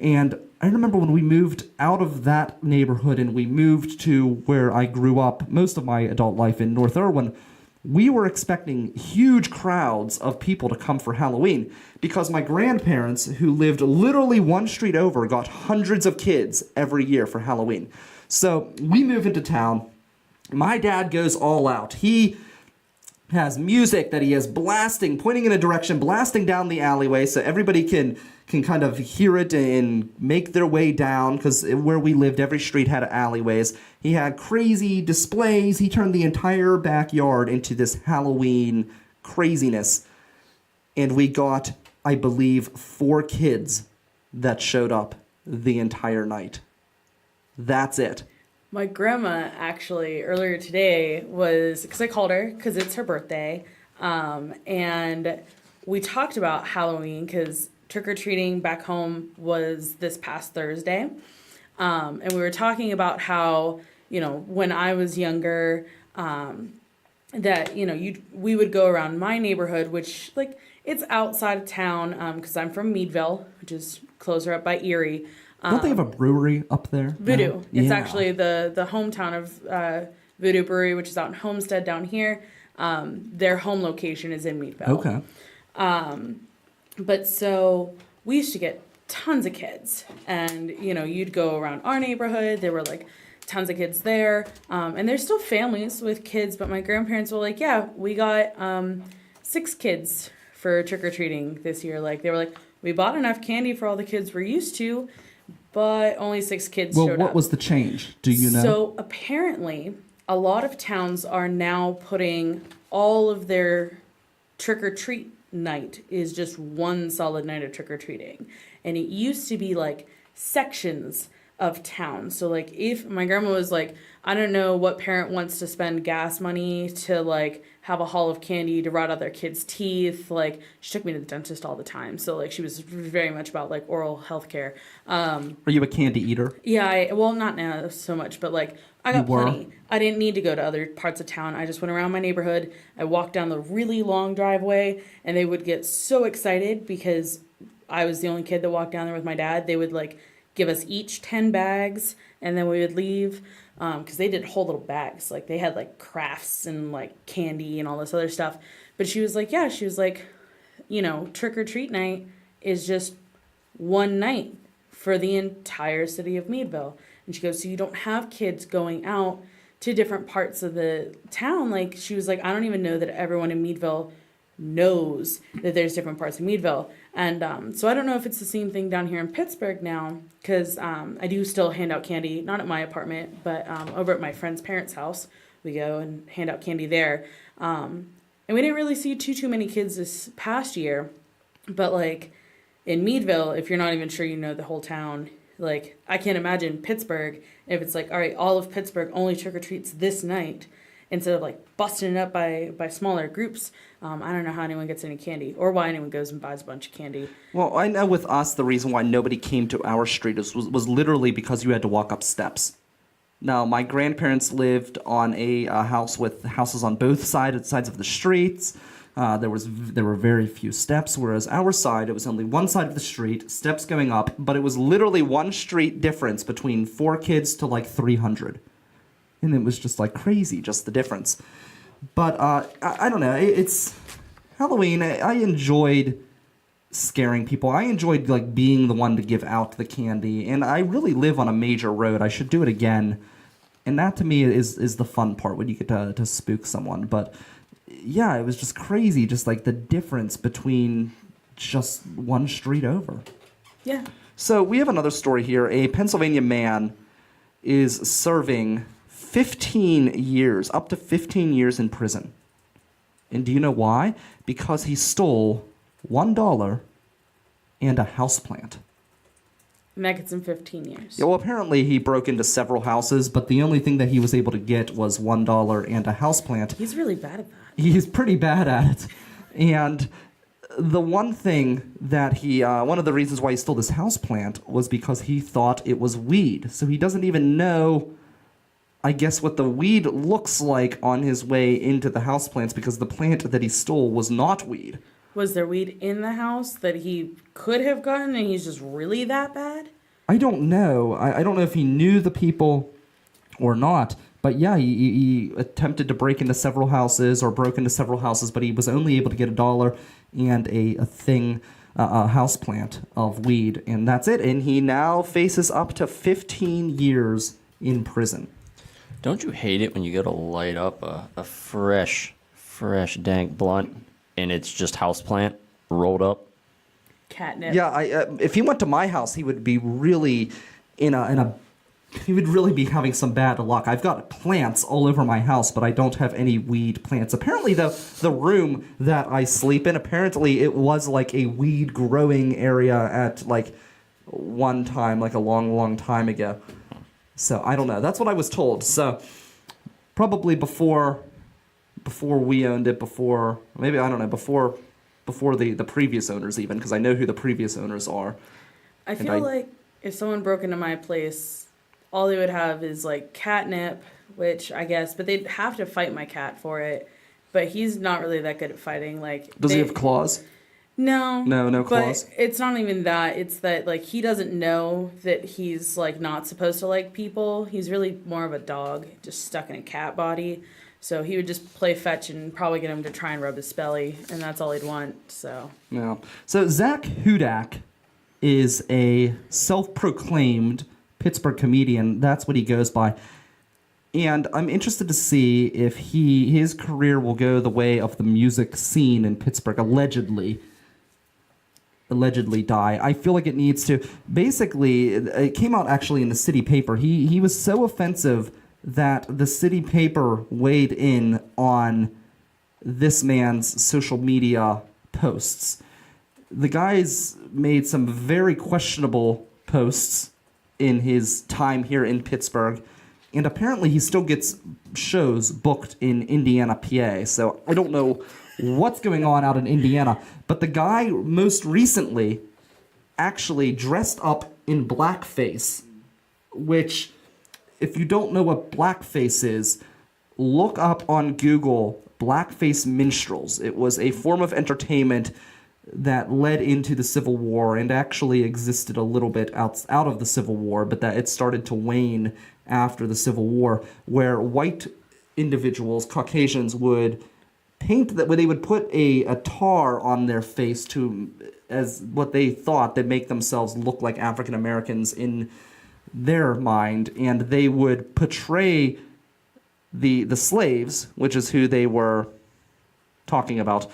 And I remember when we moved out of that neighborhood and we moved to where I grew up most of my adult life in North Irwin, we were expecting huge crowds of people to come for Halloween because my grandparents, who lived literally one street over, got hundreds of kids every year for Halloween. So we move into town. My dad goes all out. He has music that he is blasting, pointing in a direction, blasting down the alleyway so everybody can kind of hear it and make their way down, because where we lived, every street had alleyways. He had crazy displays. He turned the entire backyard into this Halloween craziness. And we got, I believe, 4 kids that showed up the entire night. That's it. My grandma actually earlier today was, because I called her because it's her birthday, and we talked about Halloween because trick-or-treating back home was this past Thursday, and we were talking about how, when I was younger, that, we would go around my neighborhood, which, it's outside of town, because I'm from Meadville, which is closer up by Erie. Don't they have a brewery up there? Voodoo. No? It's Yeah. actually the hometown of Voodoo Brewery, which is out in Homestead down here. Their home location is in Meadville. Okay. But so we used to get tons of kids, and you'd go around our neighborhood. There were like tons of kids there, and there's still families with kids. But my grandparents were like, "Yeah, we got 6 kids for trick or treating this year." Like they were like, "We bought enough candy for all the kids we're used to, but only 6 kids showed up." Well, what was the change? Do you know? So apparently, a lot of towns are now putting all of their trick or treat night is just one solid night of trick or treating, and it used to be like sections of town. So like if my grandma was like, I don't know what parent wants to spend gas money to like have a haul of candy to rot out their kids' teeth. Like she took me to the dentist all the time. So like she was very much about like oral health care. Are you a candy eater? Yeah, well, not now so much, but like I got plenty. I didn't need to go to other parts of town. I just went around my neighborhood. I walked down the really long driveway, and they would get so excited because I was the only kid that walked down there with my dad. They would like give us each 10 bags, and then we would leave because they did whole little bags. Like they had like crafts and like candy and all this other stuff. But she was like, trick or treat night is just one night for the entire city of Meadville. And she goes, so you don't have kids going out to different parts of the town. Like she was like, I don't even know that everyone in Meadville knows that there's different parts of Meadville. And so I don't know if it's the same thing down here in Pittsburgh now, because I do still hand out candy, not at my apartment, but over at my friend's parents' house. We go and hand out candy there. And we didn't really see too many kids this past year. But like in Meadville, if you're not even sure you know the whole town, like I can't imagine Pittsburgh if it's like, all right, all of Pittsburgh only trick-or-treats this night, instead of like busting it up by smaller groups. I don't know how anyone gets any candy or why anyone goes and buys a bunch of candy. Well, I know with us, the reason why nobody came to our street was literally because you had to walk up steps. Now, my grandparents lived on a house with houses on both sides of the streets. There were very few steps, whereas our side, it was only one side of the street, steps going up, but it was literally one street difference between 4 kids to like 300. And it was just like crazy, just the difference. But I don't know. It's Halloween. I enjoyed scaring people. I enjoyed like being the one to give out the candy. And I really live on a major road. I should do it again. And that to me is the fun part when you get to spook someone. But yeah, it was just crazy. Just like the difference between just one street over. Yeah. So we have another story here. A Pennsylvania man is serving 15 years, up to 15 years in prison. And do you know why? Because he stole $1 and a houseplant. And that gets him 15 years. Yeah, well, apparently he broke into several houses, but the only thing that he was able to get was $1 and a houseplant. He's really bad at that. He's pretty bad at it. And the one thing that one of the reasons why he stole this houseplant was because he thought it was weed. So he doesn't even know, I guess, what the weed looks like on his way into the houseplants, because the plant that he stole was not weed. Was there weed in the house that he could have gotten and he's just really that bad? I don't know. I don't know if he knew the people or not. But yeah, he attempted to break into several houses, or broke into several houses, but he was only able to get $1 and a houseplant of weed, and that's it. And he now faces up to 15 years in prison. Don't you hate it when you go to light up a fresh dank blunt and it's just houseplant rolled up? Catnip. Yeah, if he went to my house, he would be really he would really be having some bad luck. I've got plants all over my house, but I don't have any weed plants. Apparently, the room that I sleep in, apparently it was like a weed growing area at like one time, like a long time ago. So I don't know. That's what I was told. So probably before we owned it, before the previous owners even, because I know who the previous owners are. I feel like if someone broke into my place, all they would have is like catnip, which I guess, but they'd have to fight my cat for it. But he's not really that good at fighting. Like, does he have claws? No. No claws. But it's not even that. It's that like he doesn't know that he's like not supposed to like people. He's really more of a dog, just stuck in a cat body. So he would just play fetch and probably get him to try and rub his belly, and that's all he'd want. So Yeah. So Zach Hudak is a self-proclaimed Pittsburgh comedian. That's what he goes by. And I'm interested to see if his career will go the way of the music scene in Pittsburgh, allegedly die. I feel like it needs to. Basically, it came out actually in the city paper. He was so offensive that the city paper weighed in on this man's social media posts. The guy's made some very questionable posts in his time here in Pittsburgh, and apparently he still gets shows booked in Indiana, PA. So I don't know what's going on out in Indiana, but the guy most recently actually dressed up in blackface, which, if you don't know what blackface is, look up on Google blackface minstrels. It was a form of entertainment that led into the Civil War and actually existed a little bit out of the Civil War, but that it started to wane after the Civil War, where white individuals, Caucasians, would paint that, where they would put a tar on their face to, as what they thought, that make themselves look like African Americans in their mind, and they would portray the slaves, which is who they were talking about.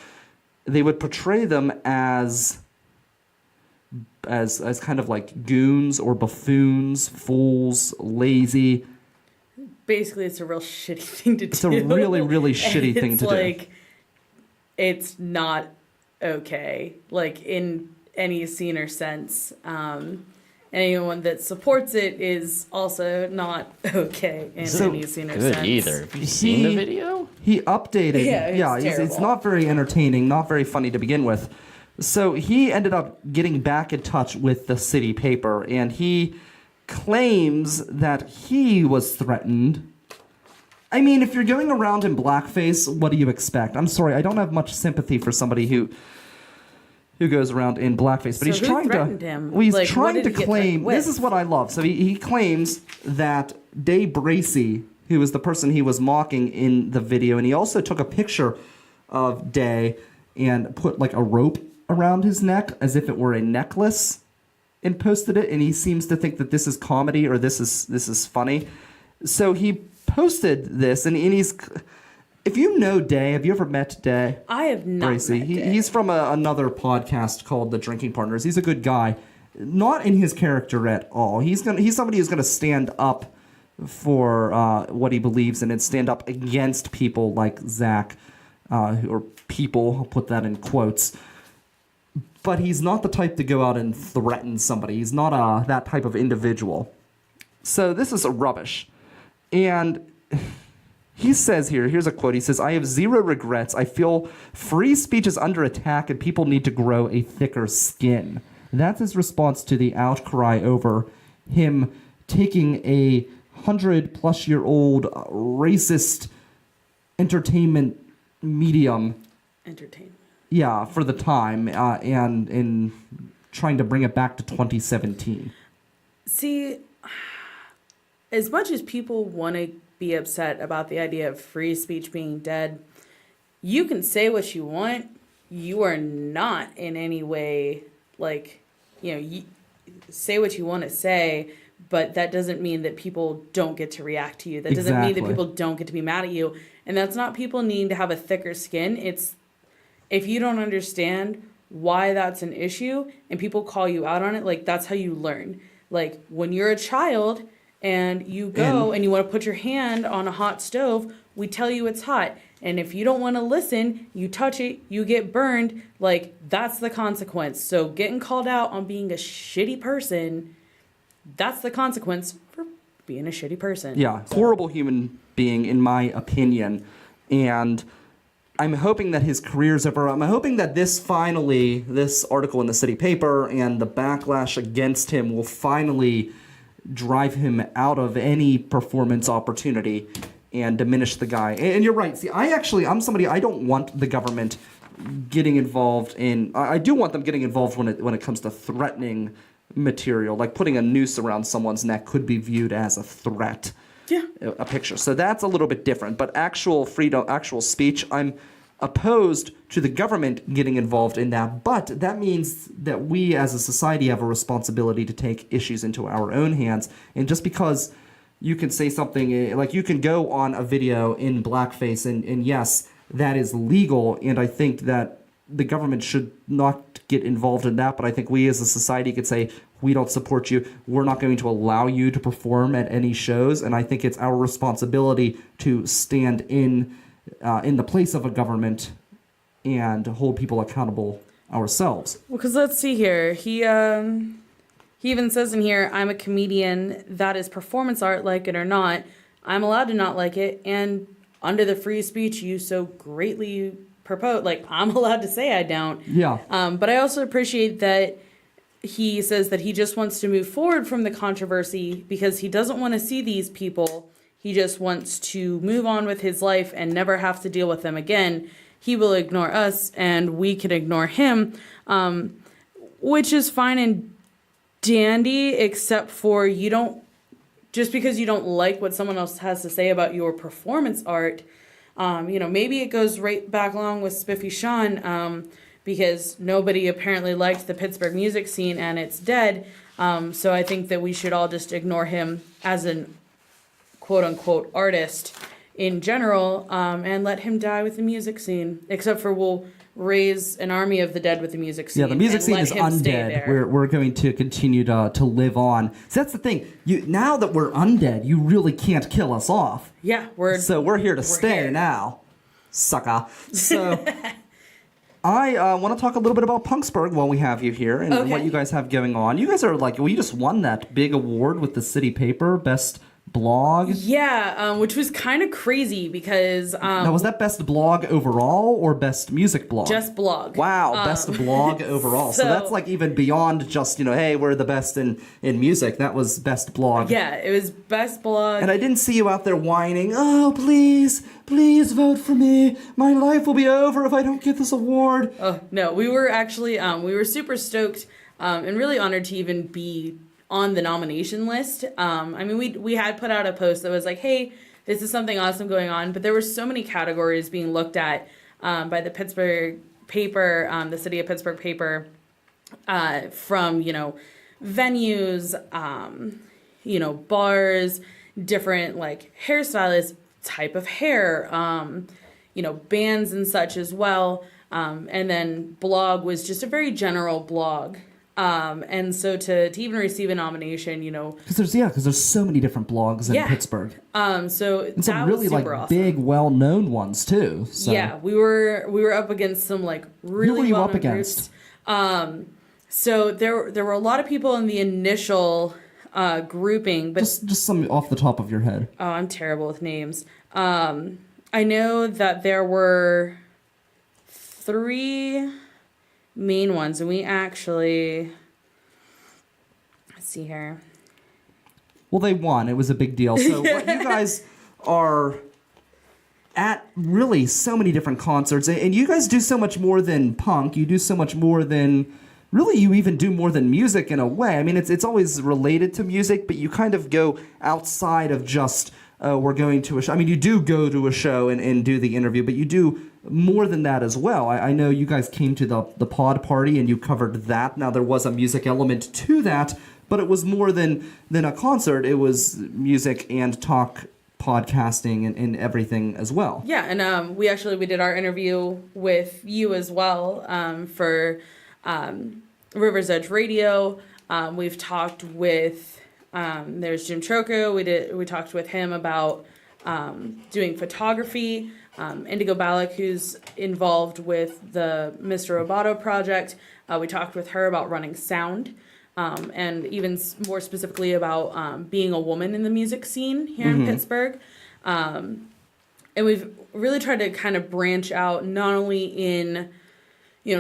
They would portray them as kind of like goons or buffoons, fools, lazy. basically, it's a real shitty thing to do. It's a really, really shitty thing to do. It's not okay, like, in any scene or sense. Anyone that supports it is also not okay in any scene or sense. Good either. Have you seen the video? He updated. Yeah, it's not very entertaining, not very funny to begin with. So he ended up getting back in touch with the city paper, and he claims that he was threatened. I mean, if you're going around in blackface, what do you expect? I'm sorry, I don't have much sympathy for somebody who goes around in blackface, but So he's who trying threatened to. him? Well, he's Like, what trying did to he get claim. threatened with? This is what I love. So he claims that Dave Bracey, who was the person he was mocking in the video, and he also took a picture of Day and put like a rope around his neck as if it were a necklace, and posted it. And he seems to think that this is comedy or this is funny. So he posted this, and he's. If you know Day, have you ever met Day? I have not Bracey. met Day. He's from another podcast called The Drinking Partners. He's a good guy. Not in his character at all. He's somebody who's going to stand up for what he believes in and stand up against people like Zach, or people, I'll put that in quotes. But he's not the type to go out and threaten somebody. He's not that type of individual. So this is rubbish. And he says here's a quote. He says, "I have zero regrets. I feel free speech is under attack and people need to grow a thicker skin." That's his response to the outcry over him taking a 100-plus-year-old racist entertainment medium. Entertainment. Yeah, for the time, and in trying to bring it back to 2017. See, as much as people want to be upset about the idea of free speech being dead, you can say what you want. You are not in any way, like, you say what you want to say, but that doesn't mean that people don't get to react to you. That doesn't mean that people don't get to be mad at you. And that's not people needing to have a thicker skin. It's if you don't understand why that's an issue and people call you out on it, like, that's how you learn. Like, when you're a child and you go and you want to put your hand on a hot stove, we tell you it's hot. And if you don't want to listen, you touch it, you get burned. Like, that's the consequence. So getting called out on being a shitty person, that's the consequence for being a shitty person. Yeah, horrible human being, in my opinion. And I'm hoping that his career's over. I'm hoping that this article in the city paper and the backlash against him will finally drive him out of any performance opportunity and diminish the guy. And you're right. See, I'm somebody, I don't want the government getting involved in, I do want them getting involved when it comes to threatening material. Like putting a noose around someone's neck could be viewed as a threat. a picture. So that's a little bit different. But actual freedom, actual speech, I'm opposed to the government getting involved in that. But that means that we as a society have a responsibility to take issues into our own hands. And just because you can say something, like you can go on a video in blackface, and yes, that is legal, and I think that the government should not get involved in that, but I think we as a society could say, we don't support you, we're not going to allow you to perform at any shows, and I think it's our responsibility to stand in the place of a government and hold people accountable ourselves. Well, because let's see here. He even says in here, I'm a comedian, that is performance art, like it or not. I'm allowed to not like it, and under the free speech you so greatly propose, like, I'm allowed to say I don't. Yeah. But I also appreciate that he says that he just wants to move forward from the controversy because he doesn't want to see these people. He just wants to move on with his life and never have to deal with them again. He will ignore us and we can ignore him, which is fine and dandy, except for you don't, just because you don't like what someone else has to say about your performance art, maybe it goes right back along with Spiffy Sean, because nobody apparently liked the Pittsburgh music scene and it's dead. So I think that we should all just ignore him as an quote unquote artist in general, and let him die with the music scene, except for we'll raise an army of the dead with the music scene. Yeah, the music scene is undead. We're going to continue to live on. So that's the thing. Now that we're undead, you really can't kill us off. Yeah, so we're here to stay here. now, sucker. So I want to talk a little bit about Punksburgh while we have you here and what you guys have going on. You guys are you just won that big award with the city paper, best blog. Yeah, which was kind of crazy because now, was that best blog overall or best music blog? Just blog. Wow, best blog overall. So that's even beyond just, hey, we're the best in music. That was best blog. Yeah, it was best blog. And I didn't see you out there whining, oh, please vote for me. My life will be over if I don't get this award. Oh, no, we were actually, we were super stoked and really honored to even be on the nomination list. We had put out a post that was like, hey, this is something awesome going on, but there were so many categories being looked at by the Pittsburgh paper, the City of Pittsburgh paper, from, venues, bars, different hairstylists, type of hair, bands and such as well. And then blog was just a very general blog. And so to even receive a nomination, because there's so many different blogs in Pittsburgh. So and some that really was super awesome. Big, well-known ones too. So. Yeah, we were up against some really Who were you well-known up against? Groups. So there were a lot of people in the initial grouping, but just some off the top of your head. Oh, I'm terrible with names. I know that there were 3 main ones, and we actually, let's see here. Well, they won. It was a big deal. So what you guys are at really so many different concerts, and you guys do so much more than punk. You do so much more than, really, you even do more than music in a way. I mean, it's always related to music, but you kind of go outside of just, we're going to a show. I mean, you do go to a show and do the interview, but you do more than that as well. I know you guys came to the pod party and you covered that. Now, there was a music element to that, but it was more than a concert. It was music and talk, podcasting, and everything as well. Yeah, and we did our interview with you as well for River's Edge Radio. We've talked with there's Jim Troco. We talked with him about doing photography. Indigo Ballack, who's involved with the Mr. Roboto project. We talked with her about running sound, and even more specifically about being a woman in the music scene here in Pittsburgh. And we've really tried to kind of branch out, not only in,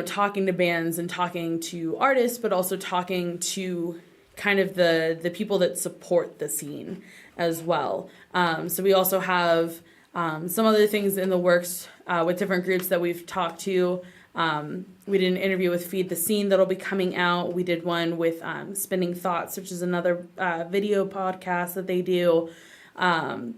talking to bands and talking to artists, but also talking to kind of the people that support the scene as well. So we also have some other things in the works with different groups that we've talked to. We did an interview with Feed the Scene that'll be coming out. We did one with Spinning Thoughts, which is another video podcast that they do. And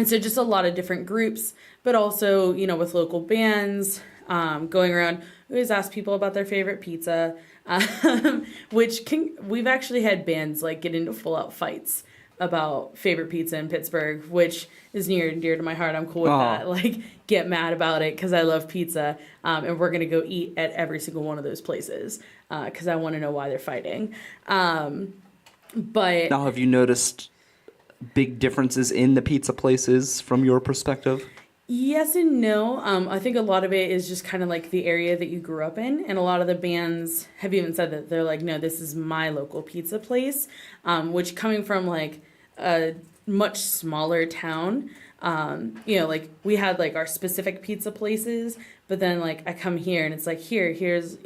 so just a lot of different groups, but also, with local bands, going around. We always ask people about their favorite pizza, we've actually had bands like get into full out fights about favorite pizza in Pittsburgh, which is near and dear to my heart. I'm cool with that. Like, get mad about it because I love pizza, and we're gonna go eat at every single one of those places because I want to know why they're fighting. But now, have you noticed big differences in the pizza places from your perspective? yes and no. I think a lot of it is just kind of like the area that you grew up in, and a lot of the bands have even said that they're like, no, this is my local pizza place, which coming from like a much smaller town, like we had like our specific pizza places, but then like I come here and it's like here's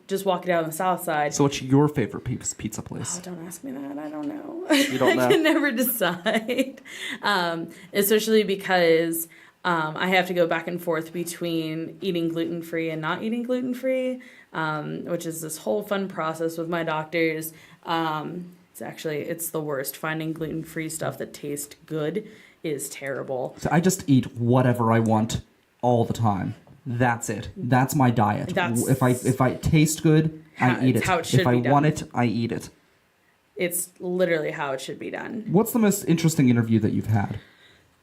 just walking down the south side. So what's your favorite pizza place? Oh, don't ask me that. I don't know. You don't know? I can never decide, especially because I have to go back and forth between eating gluten-free and not eating gluten-free, which is this whole fun process with my doctors. It's the worst. Finding gluten-free stuff that tastes good is terrible. So I just eat whatever I want all the time. That's it. That's my diet. If I taste good, I eat it. How it should if I be want done. it, I eat it. It's literally how it should be done. What's the most interesting interview that you've had,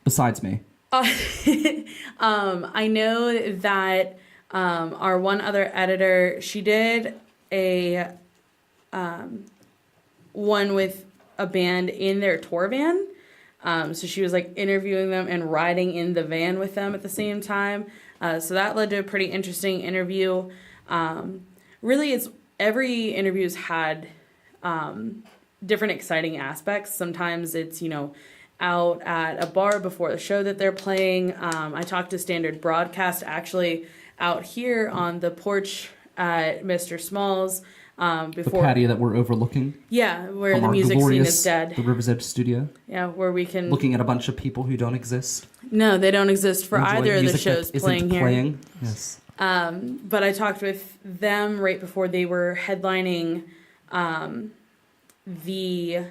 besides me? I know that our one other editor, she did a one with a band in their tour van. So she was like interviewing them and riding in the van with them at the same time. So that led to a pretty interesting interview. Really, every interview's had different exciting aspects. Sometimes it's, out at a bar before the show that they're playing. I talked to Standard Broadcast actually out here on the porch at Mr. Small's before. The patio that we're overlooking. Yeah, where from the our music scene glorious, is dead. The River's Edge studio. Yeah, where we can... Looking at a bunch of people who don't exist. No, they don't exist for Enjoying either of the music shows that playing isn't here. playing. Yes. But I talked with them right before they were headlining the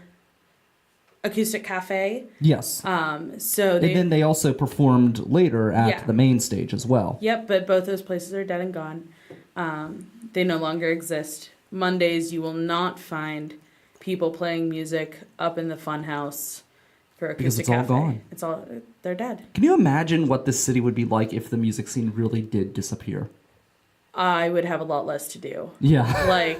Acoustic Cafe. Yes. And then they also performed later at the main stage as well. Yep, but both those places are dead and gone. They no longer exist. Mondays, you will not find people playing music up in the Funhouse for Acoustic Because it's all Cafe. gone. They're dead. Can you imagine what this city would be like if the music scene really did disappear? I would have a lot less to do. Yeah. Like,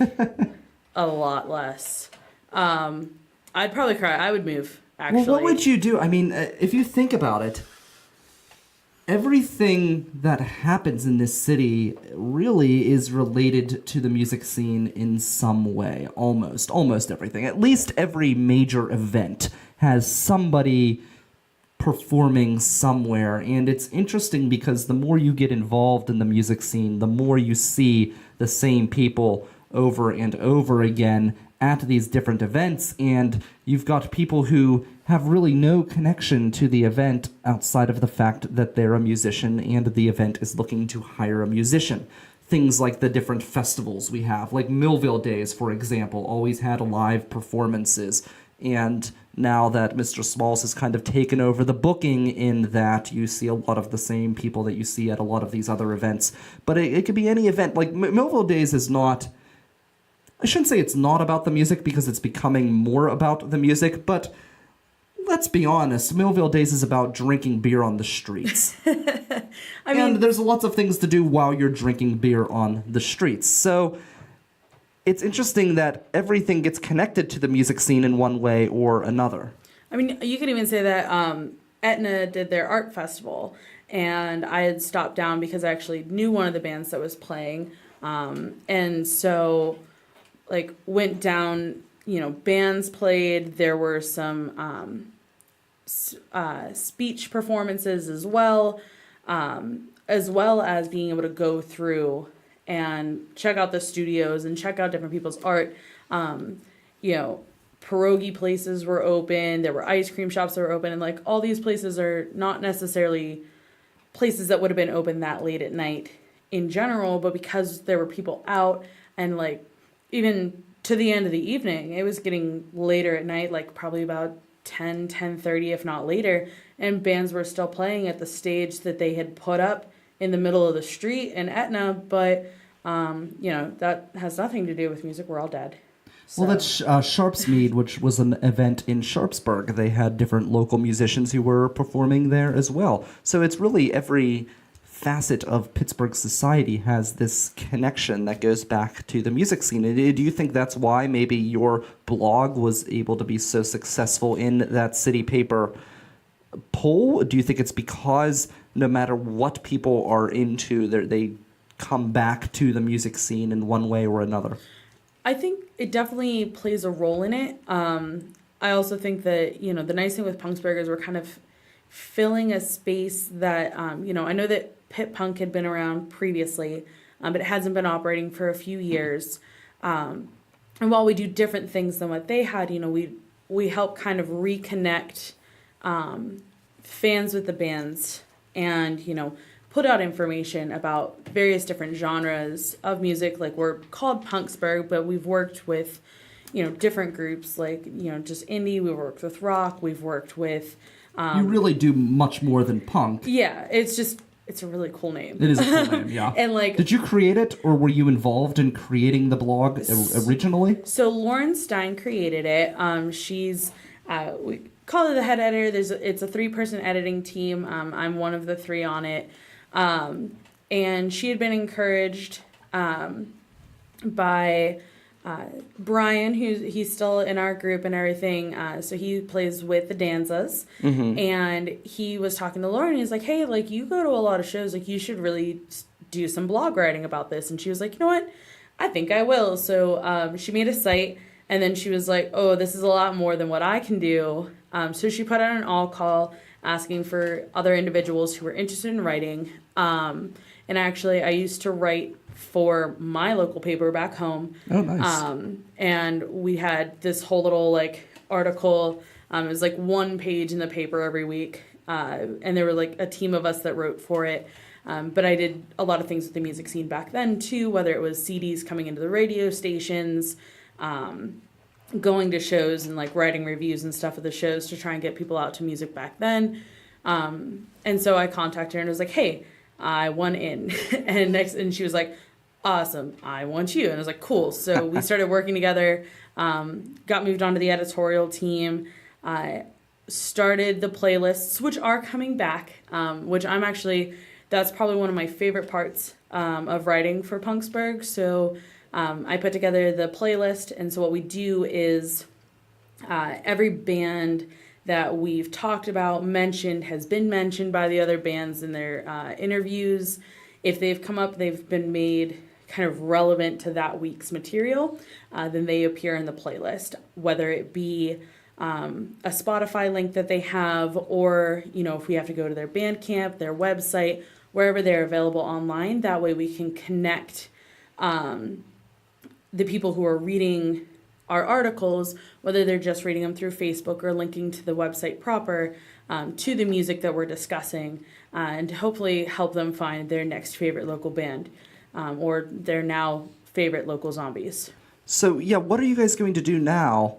a lot less. I'd probably cry. I would move, actually. Well, what would you do? I mean, if you think about it, everything that happens in this city really is related to the music scene in some way. Almost everything. At least every major event has somebody performing somewhere. And it's interesting because the more you get involved in the music scene, the more you see the same people over and over again at these different events, and you've got people who have really no connection to the event outside of the fact that they're a musician and the event is looking to hire a musician. Things like the different festivals we have, like Millville Days, for example, always had live performances, and now that Mr. Smalls has kind of taken over the booking in that, you see a lot of the same people that you see at a lot of these other events. But it could be any event. Like Millville Days is not... I shouldn't say it's not about the music because it's becoming more about the music, but let's be honest, Millville Days is about drinking beer on the streets. And there's lots of things to do while you're drinking beer on the streets. So it's interesting that everything gets connected to the music scene in one way or another. I mean, you could even say that Etna did their art festival, and I had stopped down because I actually knew one of the bands that was playing, and so... went down, bands played, there were some speech performances as well as being able to go through and check out the studios and check out different people's art. Pierogi places were open, there were ice cream shops that were open, and all these places are not necessarily places that would have been open that late at night in general, but because there were people out and even to the end of the evening, it was getting later at night, probably about 10:30, if not later, and bands were still playing at the stage that they had put up in the middle of the street in Etna, but that has nothing to do with music. We're all dead. Well, that's Sharpsmead, which was an event in Sharpsburg. They had different local musicians who were performing there as well. So it's really every facet of Pittsburgh society has this connection that goes back to the music scene. And do you think that's why maybe your blog was able to be so successful in that city paper poll? Do you think it's because no matter what people are into, they come back to the music scene in one way or another? I think it definitely plays a role in it. I also think that, the nice thing with Punksburgh is we're kind of filling a space that, I know that Pit Punk had been around previously, but it hasn't been operating for a few years. And while we do different things than what they had, we help kind of reconnect fans with the bands and, put out information about various different genres of music. Like, we're called Punksburgh, but we've worked with, different groups like, just indie. We've worked with rock. We've worked with... you really do much more than punk. Yeah, it's a really cool name. It is a cool name, yeah. And did you create it, or were you involved in creating the blog originally? So Lauren Stein created it. She's we call her the head editor. It's a 3-person editing team. I'm one of the 3 on it. And she had been encouraged by Brian, he's still in our group and everything. So he plays with the Danzas. Mm-hmm. And he was talking to Lauren. He's like, hey, you go to a lot of shows. You should really do some blog writing about this. And she was like, you know what? I think I will. So she made a site. And then she was like, oh, this is a lot more than what I can do. So she put out an all call asking for other individuals who were interested in writing. And actually, I used to write for my local paper back home. Oh, nice. And we had this whole little article. It was 1 page in the paper every week. And there were a team of us that wrote for it. But I did a lot of things with the music scene back then too, whether it was CDs coming into the radio stations, going to shows and writing reviews and stuff of the shows to try and get people out to music back then. And so I contacted her and was like, hey, I want in. and she was like, awesome, I want you. And I was like, cool. So we started working together, got moved on to the editorial team, started the playlists, which are coming back, which that's probably one of my favorite parts of writing for Punksburgh. So I put together the playlist, and so what we do is every band that we've talked about, has been mentioned by the other bands in their interviews. If they've come up, they've been made kind of relevant to that week's material, then they appear in the playlist, whether it be a Spotify link that they have, or, if we have to go to their Bandcamp, their website, wherever they're available online. That way we can connect the people who are reading our articles, whether they're just reading them through Facebook or linking to the website proper, to the music that we're discussing, and to hopefully help them find their next favorite local band, or their now favorite local zombies. So, yeah, what are you guys going to do now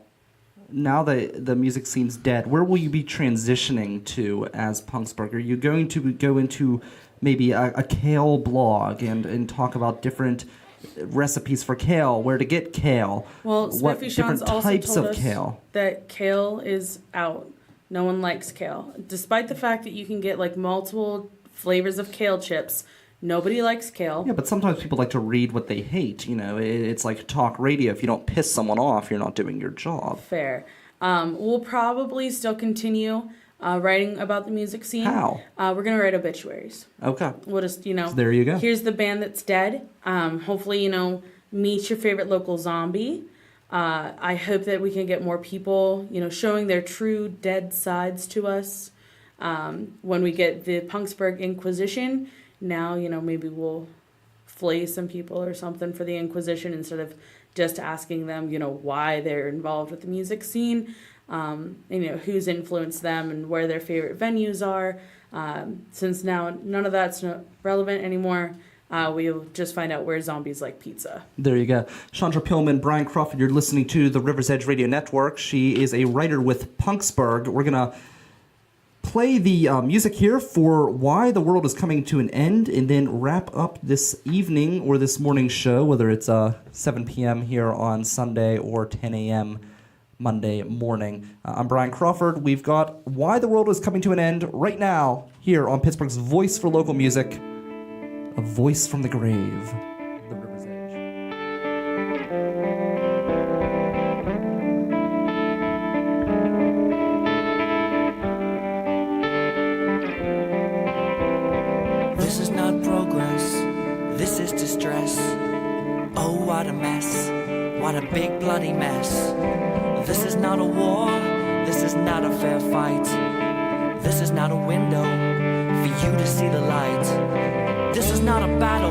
that the music scene's dead? Where will you be transitioning to as Punksburgh? Are you going to go into maybe a kale blog and talk about different recipes for kale, where to get kale, well, what different types of kale? That kale is out. No one likes kale. Despite the fact that you can get multiple flavors of kale chips, nobody likes kale. Yeah, but sometimes people like to read what they hate. It's like talk radio. If you don't piss someone off, you're not doing your job. Fair. We'll probably still continue writing about the music scene. How? We're going to write obituaries. Okay. We'll just, So there you go. Here's the band that's dead. Hopefully, meet your favorite local zombie. I hope that we can get more people, showing their true dead sides to us. When we get the Punksburgh Inquisition, now, maybe we'll flay some people or something for the Inquisition instead of just asking them, why they're involved with the music scene. Who's influenced them and where their favorite venues are. Since now none of that's relevant anymore, we'll just find out where zombies like pizza. There you go. Shandra Peelman, Brian Crawford, you're listening to the River's Edge Radio Network. She is a writer with Punksburgh. We're going to play the music here for Why the World is Coming to an End, and then wrap up this evening or this morning's show, whether it's 7 p.m. here on Sunday or 10 a.m. Monday morning. I'm Brian Crawford. We've got Why the World is Coming to an End right now here on Pittsburgh's Voice for Local Music, a voice from the grave, the River's Edge. This is not progress, this is distress. Oh, what a mess, what a big bloody mess. This is not a war, this is not a fair fight. This is not a window for you to see the light. This is not a battle,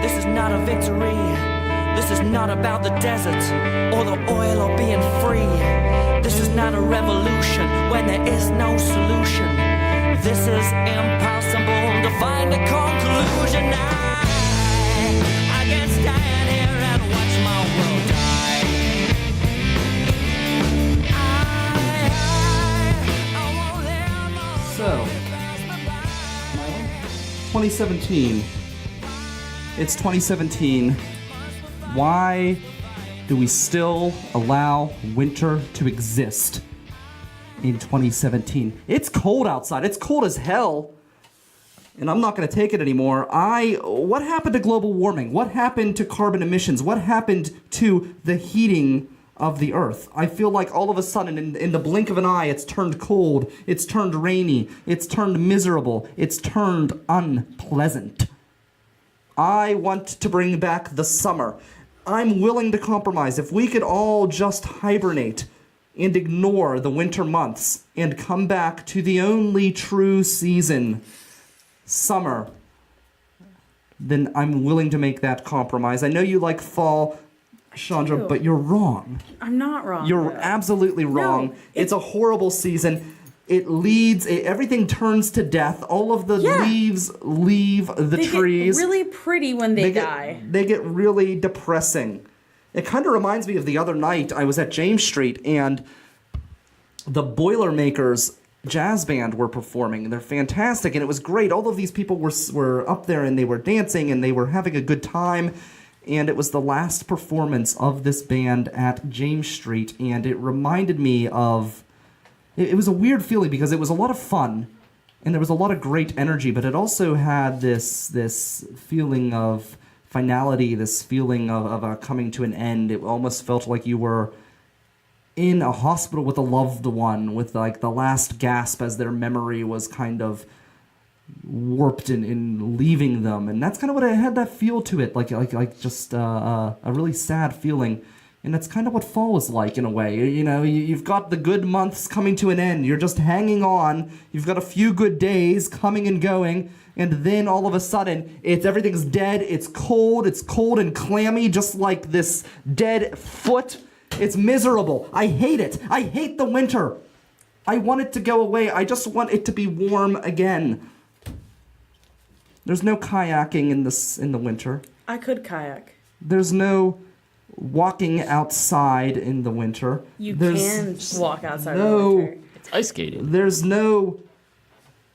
this is not a victory. This is not about the desert or the oil or being free. This is not a revolution when there is no solution. This is impossible to find a conclusion. I can't stand here and watch my world die. So, 2017. It's 2017. Why do we still allow winter to exist in 2017? It's cold outside. It's cold as hell. And I'm not going to take it anymore. What happened to global warming? What happened to carbon emissions? What happened to the heating of the earth? I feel like all of a sudden, in the blink of an eye, it's turned cold, it's turned rainy, it's turned miserable, it's turned unpleasant. I want to bring back the summer. I'm willing to compromise. If we could all just hibernate and ignore the winter months and come back to the only true season, summer, then I'm willing to make that compromise. I know you like fall, Chandra, but you're wrong. I'm not wrong. You're absolutely wrong. No, it's a horrible season. It leads, everything turns to death. All of the leaves leave the trees. They get really pretty when they die. They get really depressing. It kind of reminds me of the other night I was at James Street and the Boilermakers jazz band were performing. They're fantastic and it was great. All of these people were up there and they were dancing and they were having a good time. And it was the last performance of this band at James Street, and it reminded me of... It was a weird feeling because it was a lot of fun, and there was a lot of great energy, but it also had this feeling of finality, this feeling of a coming to an end. It almost felt like you were in a hospital with a loved one, with like the last gasp as their memory was kind of warped in leaving them, and that's kind of what I had that feel to it, like just a really sad feeling, and that's kind of what fall is like in a way. You know, you've got the good months coming to an end, you're just hanging on, you've got a few good days coming and going, and then all of a sudden, everything's dead, it's cold and clammy, just like this dead foot. It's miserable. I hate it. I hate the winter. I want it to go away. I just want it to be warm again. There's no kayaking in the winter. I could kayak. There's no walking outside in the winter. You can walk outside in the winter. It's ice skating. There's no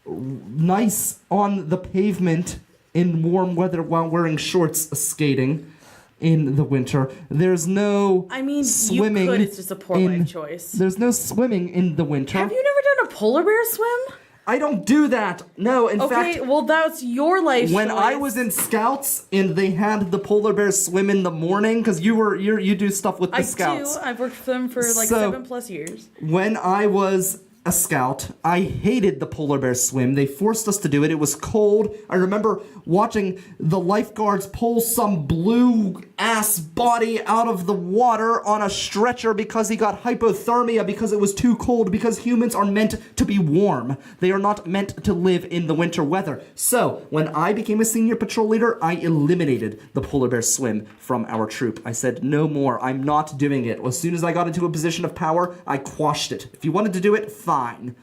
nice on the pavement in warm weather while wearing shorts skating in the winter. There's no swimming. You could. It's just a poor life choice. There's no swimming in the winter. Have you never done a polar bear swim? I don't do that. No, in fact... Okay, well, that's your life When choice. I was in Scouts and they had the polar bears swim in the morning, because you do stuff with the Scouts. I do. I've worked for them for like 7+ years. When I was a Scout, I hated the polar bear swim. They forced us to do it. It was cold. I remember watching the lifeguards pull some blue-ass body out of the water on a stretcher because he got hypothermia because it was too cold, because humans are meant to be warm. They are not meant to live in the winter weather. So, when I became a senior patrol leader, I eliminated the polar bear swim from our troop. I said, no more. I'm not doing it. As soon as I got into a position of power, I quashed it. If you wanted to do it, fine.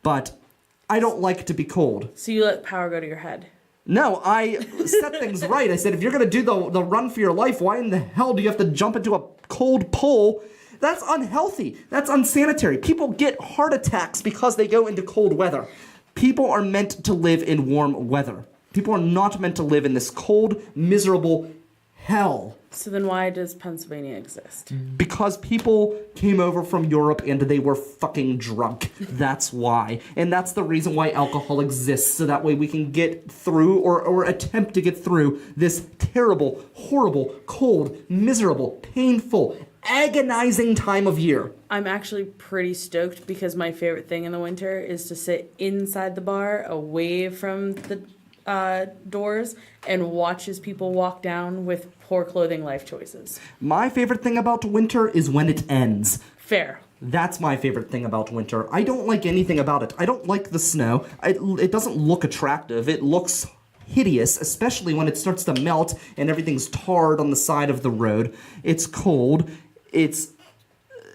But I don't like to be cold. So you let power go to your head? No, I set things right. I said, if you're going to do the run for your life, why in the hell do you have to jump into a cold pool? That's unhealthy. That's unsanitary. People get heart attacks because they go into cold weather. People are meant to live in warm weather. People are not meant to live in this cold, miserable hell. So then why does Pennsylvania exist? Because people came over from Europe and they were fucking drunk. That's why. And that's the reason why alcohol exists, so that way we can get through or attempt to get through this terrible, horrible, cold, miserable, painful, agonizing time of year. I'm actually pretty stoked because my favorite thing in the winter is to sit inside the bar away from the doors and watch as people walk down with poor clothing life choices. My favorite thing about winter is when it ends. Fair. That's my favorite thing about winter. I don't like anything about it. I don't like the snow. It doesn't look attractive. It looks hideous, especially when it starts to melt and everything's tarred on the side of the road. It's cold.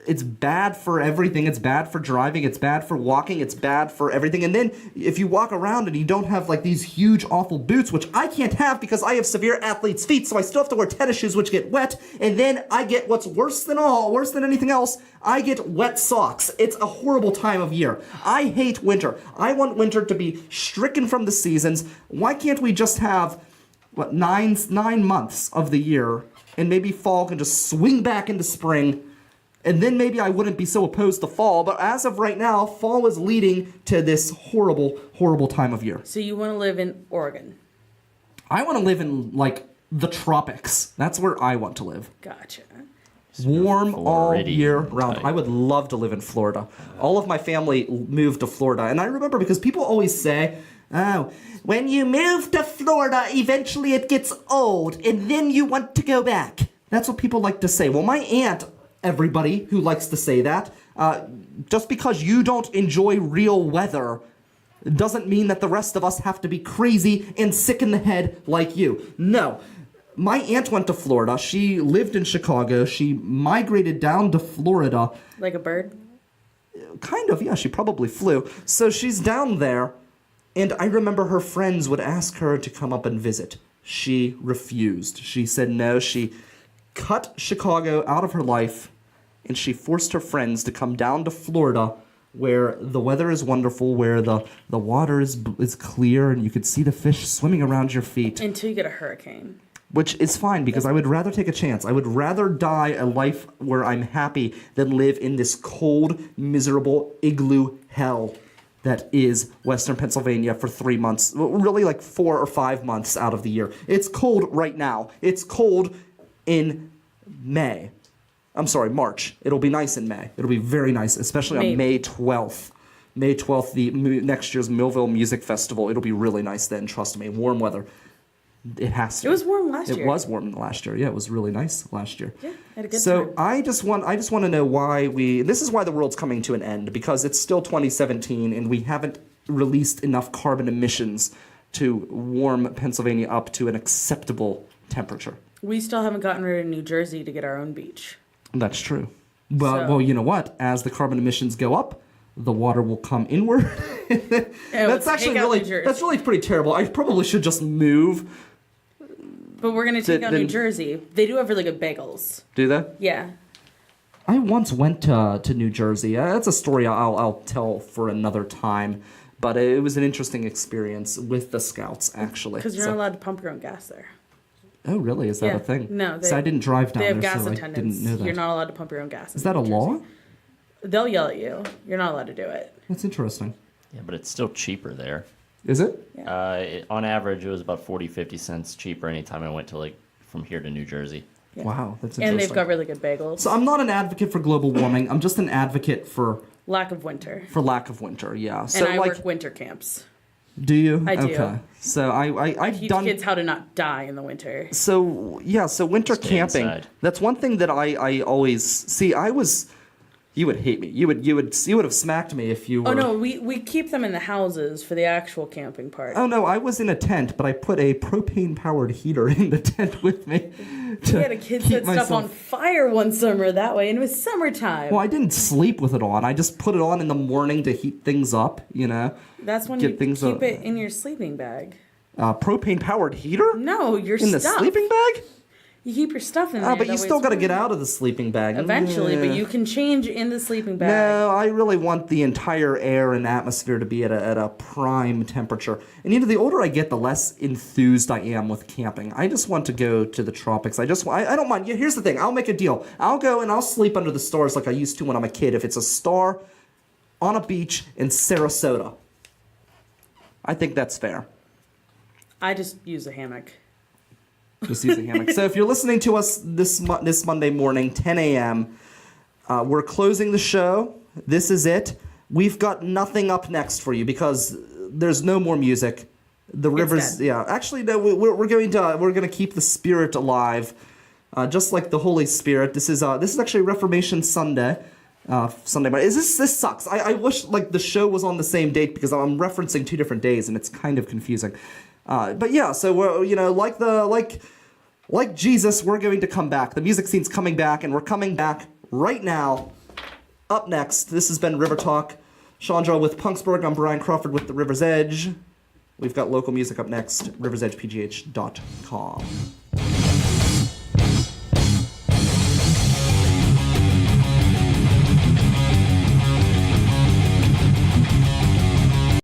It's bad for everything. It's bad for driving. It's bad for walking. It's bad for everything. And then if you walk around and you don't have like these huge awful boots, which I can't have because I have severe athlete's feet, so I still have to wear tennis shoes which get wet. And then I get what's worse than anything else, I get wet socks. It's a horrible time of year. I hate winter. I want winter to be stricken from the seasons. Why can't we just have, 9 months of the year, and maybe fall can just swing back into spring? And then maybe I wouldn't be so opposed to fall, but as of right now, fall is leading to this horrible, horrible time of year. So you want to live in Oregon? I want to live in, like, the tropics. That's where I want to live. Gotcha. Warm all Floridian year round. type. I would love to live in Florida. All of my family moved to Florida, and I remember because people always say, oh, when you move to Florida, eventually it gets old, and then you want to go back. That's what people like to say. Well, my aunt, everybody who likes to say that, just because you don't enjoy real weather doesn't mean that the rest of us have to be crazy and sick in the head like you. No. My aunt went to Florida. She lived in Chicago. She migrated down to Florida. Like a bird? Kind of, yeah. She probably flew. So she's down there, and I remember her friends would ask her to come up and visit. She refused. She said no. She cut Chicago out of her life, and she forced her friends to come down to Florida, where the weather is wonderful, where the water is clear, and you could see the fish swimming around your feet. Until you get a hurricane. Which is fine, because I would rather take a chance. I would rather die a life where I'm happy than live in this cold, miserable igloo hell that is Western Pennsylvania for 3 months. Really like 4 or 5 months out of the year. It's cold right now. It's cold in May. I'm sorry, March. It'll be nice in May. It'll be very nice, especially on May 12th. May 12th, next year's Millville Music Festival. It'll be really nice then, trust me. Warm weather. It has to. It was warm last year. It was warm last year. Yeah, it was really nice last year. Yeah, I had a good so time. I just want to know why this is why the world's coming to an end, because it's still 2017 and we haven't released enough carbon emissions to warm Pennsylvania up to an acceptable temperature. We still haven't gotten rid of New Jersey to get our own beach. That's true. Well, you know what? As the carbon emissions go up, the water will come inward. That's actually that's really pretty terrible. I probably should just move. But we're going to take out New Jersey. They do have really good bagels. Do they? Yeah. I once went to New Jersey. That's a story I'll tell for another time. But it was an interesting experience with the Scouts, actually. Because you're not allowed to pump your own gas there. Oh, really? Is that a thing? No. So I didn't drive down there. They have there, gas so attendants. I didn't know that. You're not allowed to pump your own gas. Is that a law? They'll yell at you. You're not allowed to do it. That's interesting. Yeah, but it's still cheaper there. Is it? Yeah. On average, it was about 50 cents cheaper anytime I went to from here to New Jersey. Yeah. Wow, that's interesting. And they've got really good bagels. So I'm not an advocate for global warming. I'm just an advocate for lack of winter. For lack of winter, yeah. So and I work winter camps. Do you? I do. Okay. So I teach kids how to not die in the winter. So yeah, so winter camping. Inside. That's one thing that I always see. You would hate me. You would have smacked me if you were. Oh no, we keep them in the houses for the actual camping part. Oh no, I was in a tent, but I put a propane powered heater in the tent with me. We had a kid set stuff on fire one summer that way, and it was summertime. Well, I didn't sleep with it on. I just put it on in the morning to heat things up. You know. That's when you keep it in your sleeping bag. propane-powered heater? No, your In the stuff. sleeping bag? You keep your stuff in there. But you that way still it's got to get warm. out of the sleeping bag. Eventually, but Yeah. you can change in the sleeping bag. No, I really want the entire air and atmosphere to be at a prime temperature. And the older I get, the less enthused I am with camping. I just want to go to the tropics. I don't mind. Yeah, here's the thing. I'll make a deal. I'll go and I'll sleep under the stars like I used to when I'm a kid if it's a star on a beach in Sarasota. I think that's fair. I just use a hammock. Just use a hammock. So if you're listening to us this Monday morning, 10 a.m., we're closing the show. This is it. We've got nothing up next for you because there's no more music. The rivers, dead. yeah. Actually, no. We're going to keep the spirit alive, just like the Holy Spirit. This is actually Reformation Sunday. Sunday morning. This sucks. I wish like the show was on the same date because I'm referencing 2 different days and it's kind of confusing. But yeah, so we're like Jesus, we're going to come back. The music scene's coming back, and we're coming back right now. Up next, this has been River Talk. Chandra with Punksburgh. I'm Brian Crawford with the River's Edge. We've got local music up next. River'sEdgePGH.com.